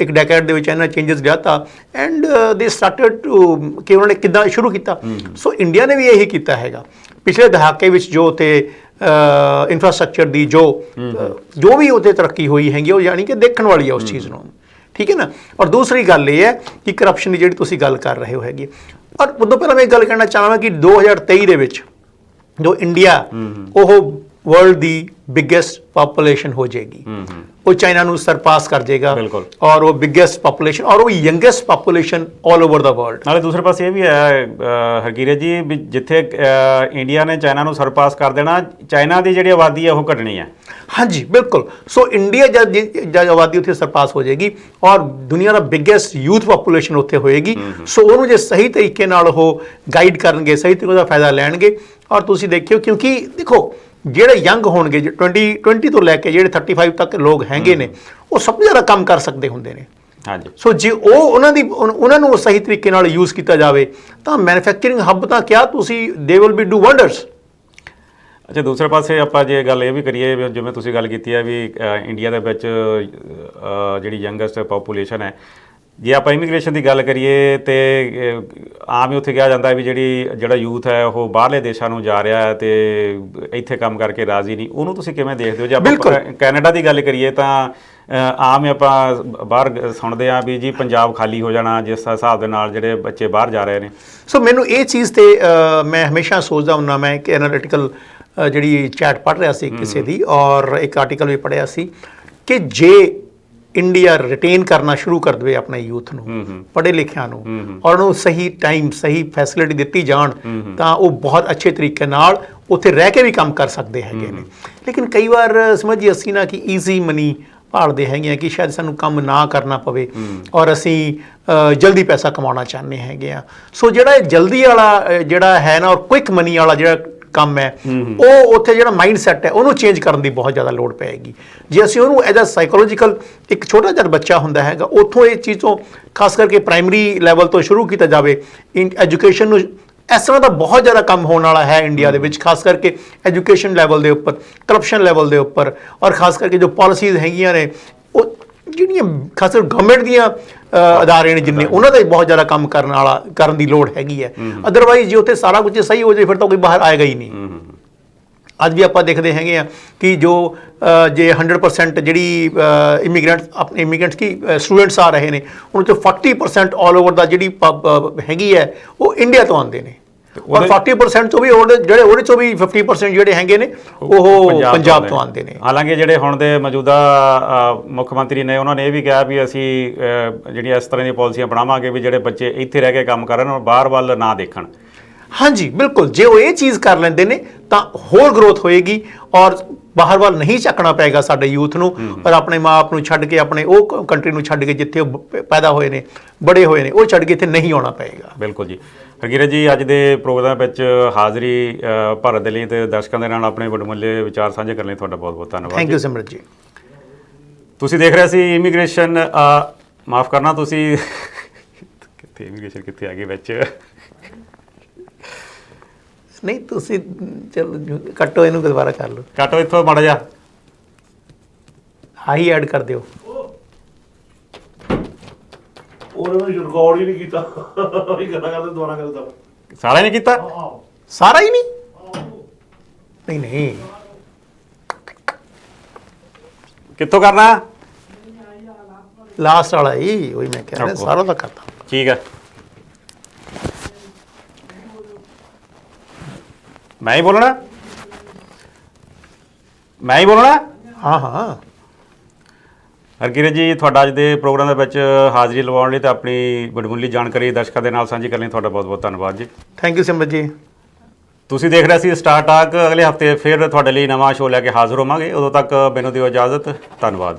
ਇੱਕ ਡੈਕੇਡ ਦੇ ਵਿੱਚ ਇੰਨਾ ਚੇਂਜਸ ਲਿਆਤਾ ਐਂਡ ਦੇ ਸਟਾਰਟਡ ਟੂ ਕਿ ਉਹਨਾਂ ਨੇ ਕਿੱਦਾਂ ਸ਼ੁਰੂ ਕੀਤਾ। ਸੋ ਇੰਡੀਆ ਨੇ ਵੀ ਇਹੀ ਕੀਤਾ ਹੈਗਾ ਪਿਛਲੇ ਦਹਾਕੇ ਵਿੱਚ, ਜੋ ਉੱਥੇ ਇਨਫਰਾਸਟ੍ਰਕਚਰ ਦੀ ਜੋ ਵੀ ਉੱਥੇ ਤਰੱਕੀ ਹੋਈ ਹੈਗੀ ਉਹ ਯਾਨੀ ਕਿ ਦੇਖਣ ਵਾਲੀ ਹੈ ਉਸ ਚੀਜ਼ ਨੂੰ, ਠੀਕ ਹੈ ਨਾ। ਔਰ ਦੂਸਰੀ ਗੱਲ ਇਹ ਹੈ ਕਿ ਕਰਪਸ਼ਨ ਦੀ ਜਿਹੜੀ ਤੁਸੀਂ ਗੱਲ ਕਰ ਰਹੇ ਹੋ ਹੈਗੀ। ਔਰ ਉਦੋਂ ਪਹਿਲਾਂ ਮੈਂ ਇੱਕ ਗੱਲ ਕਹਿਣਾ ਚਾਹਾਂਗਾ ਕਿ 2023 ਦੇ ਵਿੱਚ ਜੋ ਇੰਡੀਆ ਉਹ ਵਰਲਡ ਦੀ ਬਿਗੇਸਟ ਪਾਪੂਲੇਸ਼ਨ ਹੋ ਜਾਏਗੀ, ਉਹ ਚਾਈਨਾ ਨੂੰ ਸਰਪਾਸ ਕਰ ਜਾਏਗਾ ਔਰ ਉਹ ਬਿਗੇਸਟ ਪਾਪੂਲੇਸ਼ਨ ਔਰ ਉਹ ਯੰਗੇਸਟ ਪਾਪੂਲੇਸ਼ਨ ਆਲ ਓਵਰ ਦਾ ਵਰਲਡ। ਨਾਲੇ ਦੂਸਰੇ ਪਾਸੇ ਇਹ ਵੀ ਹੈ ਹਰਕੀਰਤ ਜੀ ਵੀ ਜਿੱਥੇ ਇੰਡੀਆ ਨੇ ਚਾਈਨਾ ਨੂੰ ਸਰਪਾਸ ਕਰ ਦੇਣਾ, ਚਾਈਨਾ ਦੀ ਜਿਹੜੀ ਆਬਾਦੀ ਹੈ ਉਹ ਘਟਣੀ ਹੈ। ਹਾਂਜੀ ਬਿਲਕੁਲ। ਸੋ ਇੰਡੀਆ ਜਦ ਆਬਾਦੀ ਉੱਥੇ ਸਰਪਾਸ ਹੋ ਜਾਏਗੀ ਔਰ ਦੁਨੀਆ ਦਾ ਬਿਗੇਸਟ ਯੂਥ ਪਾਪੂਲੇਸ਼ਨ ਉੱਥੇ ਹੋਏਗੀ। ਸੋ ਉਹਨੂੰ ਜੇ ਸਹੀ ਤਰੀਕੇ ਨਾਲ ਉਹ ਗਾਈਡ ਕਰਨਗੇ, ਸਹੀ ਤਰੀਕੇ ਦਾ ਫਾਇਦਾ ਲੈਣਗੇ। ਔਰ ਤੁਸੀਂ ਦੇਖਿਓ ਕਿਉਂਕਿ ਦੇਖੋ ਜਿਹੜੇ ਯੰਗ ਹੋਣਗੇ 20 ਤੋਂ ਲੈ ਕੇ ਜਿਹੜੇ 35 ਤੱਕ ਲੋਕ ਹੈਗੇ ਨੇ, ਉਹ ਸਭ ਤੋਂ ਜ਼ਿਆਦਾ ਕੰਮ ਕਰ ਸਕਦੇ ਹੁੰਦੇ ਨੇ। ਹਾਂਜੀ। ਸੋ ਜੇ ਉਹਨਾਂ ਨੂੰ ਸਹੀ ਤਰੀਕੇ ਨਾਲ ਯੂਜ਼ ਕੀਤਾ ਜਾਵੇ ਤਾਂ ਮੈਨੂਫੈਕਚਰਿੰਗ ਹੱਬ ਤਾਂ ਕਿਆ, ਤੁਸੀਂ they will be do wonders. ਅੱਛਾ, ਦੂਸਰੇ ਪਾਸੇ ਆਪਾਂ ਜੇ ਗੱਲ ਇਹ ਵੀ ਕਰੀਏ ਵੀ ਜਿਵੇਂ ਤੁਸੀਂ ਗੱਲ ਕੀਤੀ ਹੈ ਵੀ ਇੰਡੀਆ ਦੇ ਵਿੱਚ ਜਿਹੜੀ ਯੰਗੈਸਟ ਪਾਪੂਲੇਸ਼ਨ ਹੈ, ਜੇ ਆਪਾਂ ਇਮੀਗ੍ਰੇਸ਼ਨ ਦੀ ਗੱਲ ਕਰੀਏ ਤੇ ਆਮ ਹੀ ਉੱਥੇ ਕਿਹਾ ਜਾਂਦਾ ਵੀ ਜਿਹੜਾ ਯੂਥ ਹੈ ਉਹ ਬਾਹਰਲੇ ਦੇਸ਼ਾਂ ਨੂੰ ਜਾ ਰਿਹਾ ਹੈ ਤੇ ਇੱਥੇ ਕੰਮ ਕਰਕੇ ਰਾਜ਼ੀ ਨਹੀਂ, ਉਹਨੂੰ ਤੁਸੀਂ ਕਿਵੇਂ ਦੇਖਦੇ ਹੋ? ਜੇ ਆਪਾਂ ਕੈਨੇਡਾ ਦੀ ਗੱਲ ਕਰੀਏ ਤਾਂ ਆਮ ਹੀ ਆਪਾਂ ਬਾਹਰ ਸੁਣਦੇ ਹਾਂ ਵੀ ਜੀ ਪੰਜਾਬ ਖਾਲੀ ਹੋ ਜਾਣਾ ਜਿਸ ਹਿਸਾਬ ਦੇ ਨਾਲ ਜਿਹੜੇ ਬੱਚੇ ਬਾਹਰ ਜਾ ਰਹੇ ਨੇ। ਸੋ ਮੈਨੂੰ ਇਹ ਚੀਜ਼ ਤੇ ਮੈਂ ਹਮੇਸ਼ਾ ਸੋਚਦਾ ਹੁੰਦਾ, ਮੈਂ ਇੱਕ ਐਨਾਲਿਟੀਕਲ ਜਿਹੜੀ ਚੈਟ ਪੜ੍ਹ ਰਿਹਾ ਸੀ ਕਿਸੇ ਦੀ ਔਰ ਇੱਕ ਆਰਟੀਕਲ ਵੀ ਪੜ੍ਹਿਆ ਸੀ ਕਿ ਜੇ ਇੰਡੀਆ ਰਿਟੇਨ ਕਰਨਾ ਸ਼ੁਰੂ ਕਰ ਦੇਵੇ ਆਪਣੇ ਯੂਥ ਨੂੰ, ਪੜ੍ਹੇ ਲਿਖਿਆਂ ਨੂੰ, ਔਰ ਉਹਨੂੰ ਸਹੀ ਟਾਈਮ ਸਹੀ ਫੈਸਿਲਿਟੀ ਦਿੱਤੀ ਜਾਣ ਤਾਂ ਉਹ ਬਹੁਤ ਅੱਛੇ ਤਰੀਕੇ ਨਾਲ ਉੱਥੇ ਰਹਿ ਕੇ ਵੀ ਕੰਮ ਕਰ ਸਕਦੇ ਹੈਗੇ ਨੇ। ਲੇਕਿਨ ਕਈ ਵਾਰ ਸਮਝੀਏ ਅਸੀਂ ਨਾ ਕਿ ਈਜ਼ੀ ਮਨੀ ਭਾਲਦੇ ਹੈਗੇ ਆ ਕਿ ਸ਼ਾਇਦ ਸਾਨੂੰ ਕੰਮ ਨਾ ਕਰਨਾ ਪਵੇ ਔਰ ਅਸੀਂ ਜਲਦੀ ਪੈਸਾ ਕਮਾਉਣਾ ਚਾਹੁੰਦੇ ਹੈਗੇ ਆ। ਸੋ ਜਿਹੜਾ ਜਲਦੀ ਵਾਲਾ ਜਿਹੜਾ ਹੈ ਨਾ ਔਰ ਕੁਇਕ ਮਨੀ ਵਾਲਾ ਜਿਹੜਾ ਕੰਮ ਹੈ ਉਹ ਉੱਥੇ ਜਿਹੜਾ ਮਾਈਂਡ ਸੈੱਟ ਹੈ ਉਹਨੂੰ ਚੇਂਜ ਕਰਨ ਦੀ ਬਹੁਤ ਜ਼ਿਆਦਾ ਲੋੜ ਪਏਗੀ। ਜੇ ਅਸੀਂ ਉਹਨੂੰ ਐਜ਼ ਅ ਸਾਈਕੋਲੋਜੀਕਲ ਇੱਕ ਛੋਟਾ ਜਿਹਾ ਬੱਚਾ ਹੁੰਦਾ ਹੈਗਾ ਉੱਥੋਂ ਇਹ ਚੀਜ਼ ਤੋਂ ਖਾਸ ਕਰਕੇ ਪ੍ਰਾਇਮਰੀ ਲੈਵਲ ਤੋਂ ਸ਼ੁਰੂ ਕੀਤਾ ਜਾਵੇ, ਐਜੂਕੇਸ਼ਨ ਨੂੰ ਇਸ ਤਰ੍ਹਾਂ ਦਾ ਬਹੁਤ ਜ਼ਿਆਦਾ ਕੰਮ ਹੋਣ ਵਾਲਾ ਹੈ ਇੰਡੀਆ ਦੇ ਵਿੱਚ, ਖਾਸ ਕਰਕੇ ਐਜੂਕੇਸ਼ਨ ਲੈਵਲ ਦੇ ਉੱਪਰ, ਕਰਪਸ਼ਨ ਲੈਵਲ ਦੇ ਉੱਪਰ ਔਰ ਖਾਸ ਕਰਕੇ ਜੋ ਪਾਲਿਸੀਜ਼ ਹੈਗੀਆਂ ਨੇ ਉਹ ਜਿਹੜੀਆਂ ਖਾਸ ਕਰਕੇ ਗਵਰਨਮੈਂਟ ਦੀਆਂ ਅਦਾਰੇ ਨੇ ਜਿੰਨੇ ਉਹਨਾਂ ਦਾ ਬਹੁਤ ਜ਼ਿਆਦਾ ਕੰਮ ਕਰਨ ਦੀ ਲੋੜ ਹੈਗੀ ਹੈ। ਅਦਰਵਾਈਜ਼ ਜੇ ਉੱਥੇ ਸਾਰਾ ਕੁਝ ਸਹੀ ਹੋ ਜਾਏ ਫਿਰ ਤਾਂ ਕੋਈ ਬਾਹਰ ਆਏਗਾ ਹੀ ਨਹੀਂ। ਅੱਜ ਵੀ ਆਪਾਂ ਦੇਖਦੇ ਹੈਗੇ ਆ ਕਿ ਜੋ ਜੇ 100% ਜਿਹੜੀ ਇਮੀਗ੍ਰੈਂਟਸ ਕੀ ਸਟੂਡੈਂਟਸ ਆ ਰਹੇ ਨੇ ਉਹਨਾਂ 'ਚੋਂ 40% ਆਲ ਓਵਰ ਦਾ ਜਿਹੜੀ ਹੈਗੀ ਹੈ ਉਹ ਇੰਡੀਆ ਤੋਂ ਆਉਂਦੇ ਨੇ ਔਰ 40% ਤੋਂ ਵੀ ਉਹਦੇ ਚੋਂ ਵੀ 50% ਜਿਹੜੇ ਹੈਗੇ ਨੇ ਉਹ ਪੰਜਾਬ ਤੋਂ ਆਉਂਦੇ ਨੇ। ਹਾਲਾਂਕਿ ਜਿਹੜੇ ਹੁਣ ਦੇ ਮੌਜੂਦਾ ਮੁੱਖ ਮੰਤਰੀ ਨੇ ਉਹਨਾਂ ਨੇ ਇਹ ਵੀ ਕਿਹਾ ਵੀ ਅਸੀਂ ਜਿਹੜੀਆਂ ਇਸ ਤਰ੍ਹਾਂ ਦੀਆਂ ਪਾਲਿਸੀਆਂ ਬਣਾਵਾਂਗੇ ਵੀ ਜਿਹੜੇ ਬੱਚੇ ਇੱਥੇ ਰਹਿ ਕੇ ਕੰਮ ਕਰਨ ਔਰ ਬਾਹਰ ਵੱਲ ਨਾ ਦੇਖਣ। ਹਾਂਜੀ ਬਿਲਕੁਲ, ਜੇ ਉਹ ਇਹ ਚੀਜ਼ ਕਰ ਲੈਂਦੇ ਨੇ ਤਾਂ ਹੋਰ ਗਰੋਥ ਹੋਏਗੀ ਔਰ ਬਾਹਰ ਵੱਲ ਨਹੀਂ ਚੱਕਣਾ ਪਏਗਾ ਸਾਡੇ ਯੂਥ ਨੂੰ ਔਰ ਆਪਣੇ ਮਾਂ-ਬਾਪ ਨੂੰ ਛੱਡ ਕੇ ਆਪਣੇ ਉਹ ਕੰਟਰੀ ਨੂੰ ਛੱਡ ਕੇ ਜਿੱਥੇ ਉਹ ਪੈਦਾ ਹੋਏ ਨੇ ਬੜੇ ਹੋਏ ਨੇ ਉਹ ਛੱਡ ਕੇ ਇੱਥੇ ਨਹੀਂ ਆਉਣਾ ਪਏਗਾ। ਬਿਲਕੁਲ ਜੀ। ਹਰਕੀਰਤ ਜੀ, ਅੱਜ ਦੇ ਪ੍ਰੋਗਰਾਮ ਵਿੱਚ ਹਾਜ਼ਰੀ ਭਾਰਤ ਦੇ ਲਈ ਤੇ ਦਰਸ਼ਕਾਂ ਦੇ ਨਾਲ ਆਪਣੇ ਵੱਡਮੁੱਲੇ ਵਿਚਾਰ ਸਾਂਝੇ ਕਰਨ ਲਈ ਤੁਹਾਡਾ ਬਹੁਤ ਬਹੁਤ ਧੰਨਵਾਦ। ਥੈਂਕ ਯੂ ਸਿਮਰਤ ਜੀ। ਤੁਸੀਂ ਦੇਖ ਰਹੇ ਸੀ ਇਮੀਗ੍ਰੇਸ਼ਨ, ਮਾਫ ਕਰਨਾ ਤੁਸੀਂ ਕਿੱਥੇ ਇਮੀਗ੍ਰੇਸ਼ਨ ਕਿੱਥੇ ਆ ਗਈ ਵਿੱਚ ਨਹੀਂ ਤੁਸੀਂ ਚਲੋ ਕੱਟੋ ਇਹਨੂੰ ਦੁਬਾਰਾ ਕਰ ਲਓ, ਕੱਟੋ ਇੱਥੋਂ ਮਾੜਾ ਜਿਹਾ ਹਾਈ ਐਡ ਕਰ ਦਿਓ। ਉਹਨੇ ਰਿਕਾਰਡ ਹੀ ਨਹੀਂ ਕੀਤਾ ਵੀ ਗੱਲਾਂ ਕਰਦੇ ਦੁਬਾਰਾ ਕਰਦਾ ਸਾਰਾ ਨਹੀਂ ਕੀਤਾ, ਸਾਰਾ ਹੀ ਨਹੀਂ ਨਹੀਂ ਕਿੱਥੋਂ ਕਰਨਾ, ਲਾਸਟ ਵਾਲਾ ਹੀ ਉਹੀ ਮੈਂ ਕਹਿ ਰਿਹਾ, ਸਾਰਾ ਤਾਂ ਕਰਤਾ। ਠੀਕ ਹੈ, ਮੈਂ ਹੀ ਬੋਲਣਾ ਹਾਂ ਹਾਂ। ਹਰਕੀਰਤ ਜੀ, ਤੁਹਾਡਾ ਅੱਜ ਦੇ ਪ੍ਰੋਗਰਾਮ ਦੇ ਵਿੱਚ ਹਾਜ਼ਰੀ ਲਵਾਉਣ ਲਈ ਤੇ ਆਪਣੀ ਵੱਡਮੁੱਲੀ ਜਾਣਕਾਰੀ ਦਰਸ਼ਕਾਂ ਦੇ ਨਾਲ ਸਾਂਝੀ ਕਰਨ ਲਈ ਤੁਹਾਡਾ ਬਹੁਤ ਬਹੁਤ ਧੰਨਵਾਦ ਜੀ। ਥੈਂਕ ਯੂ ਸਿਮਰਤ ਜੀ। ਤੁਸੀਂ ਦੇਖ ਰਹੇ ਸੀ ਸਟਾਰ ਟਾਕ। ਅਗਲੇ ਹਫਤੇ ਫਿਰ ਤੁਹਾਡੇ ਲਈ ਨਵਾਂ ਸ਼ੋਅ ਲੈ ਕੇ ਹਾਜ਼ਰ ਹੋਵਾਂਗੇ। ਉਦੋਂ ਤੱਕ ਮੈਨੂੰ ਦਿਓ ਇਜਾਜ਼ਤ। ਧੰਨਵਾਦ।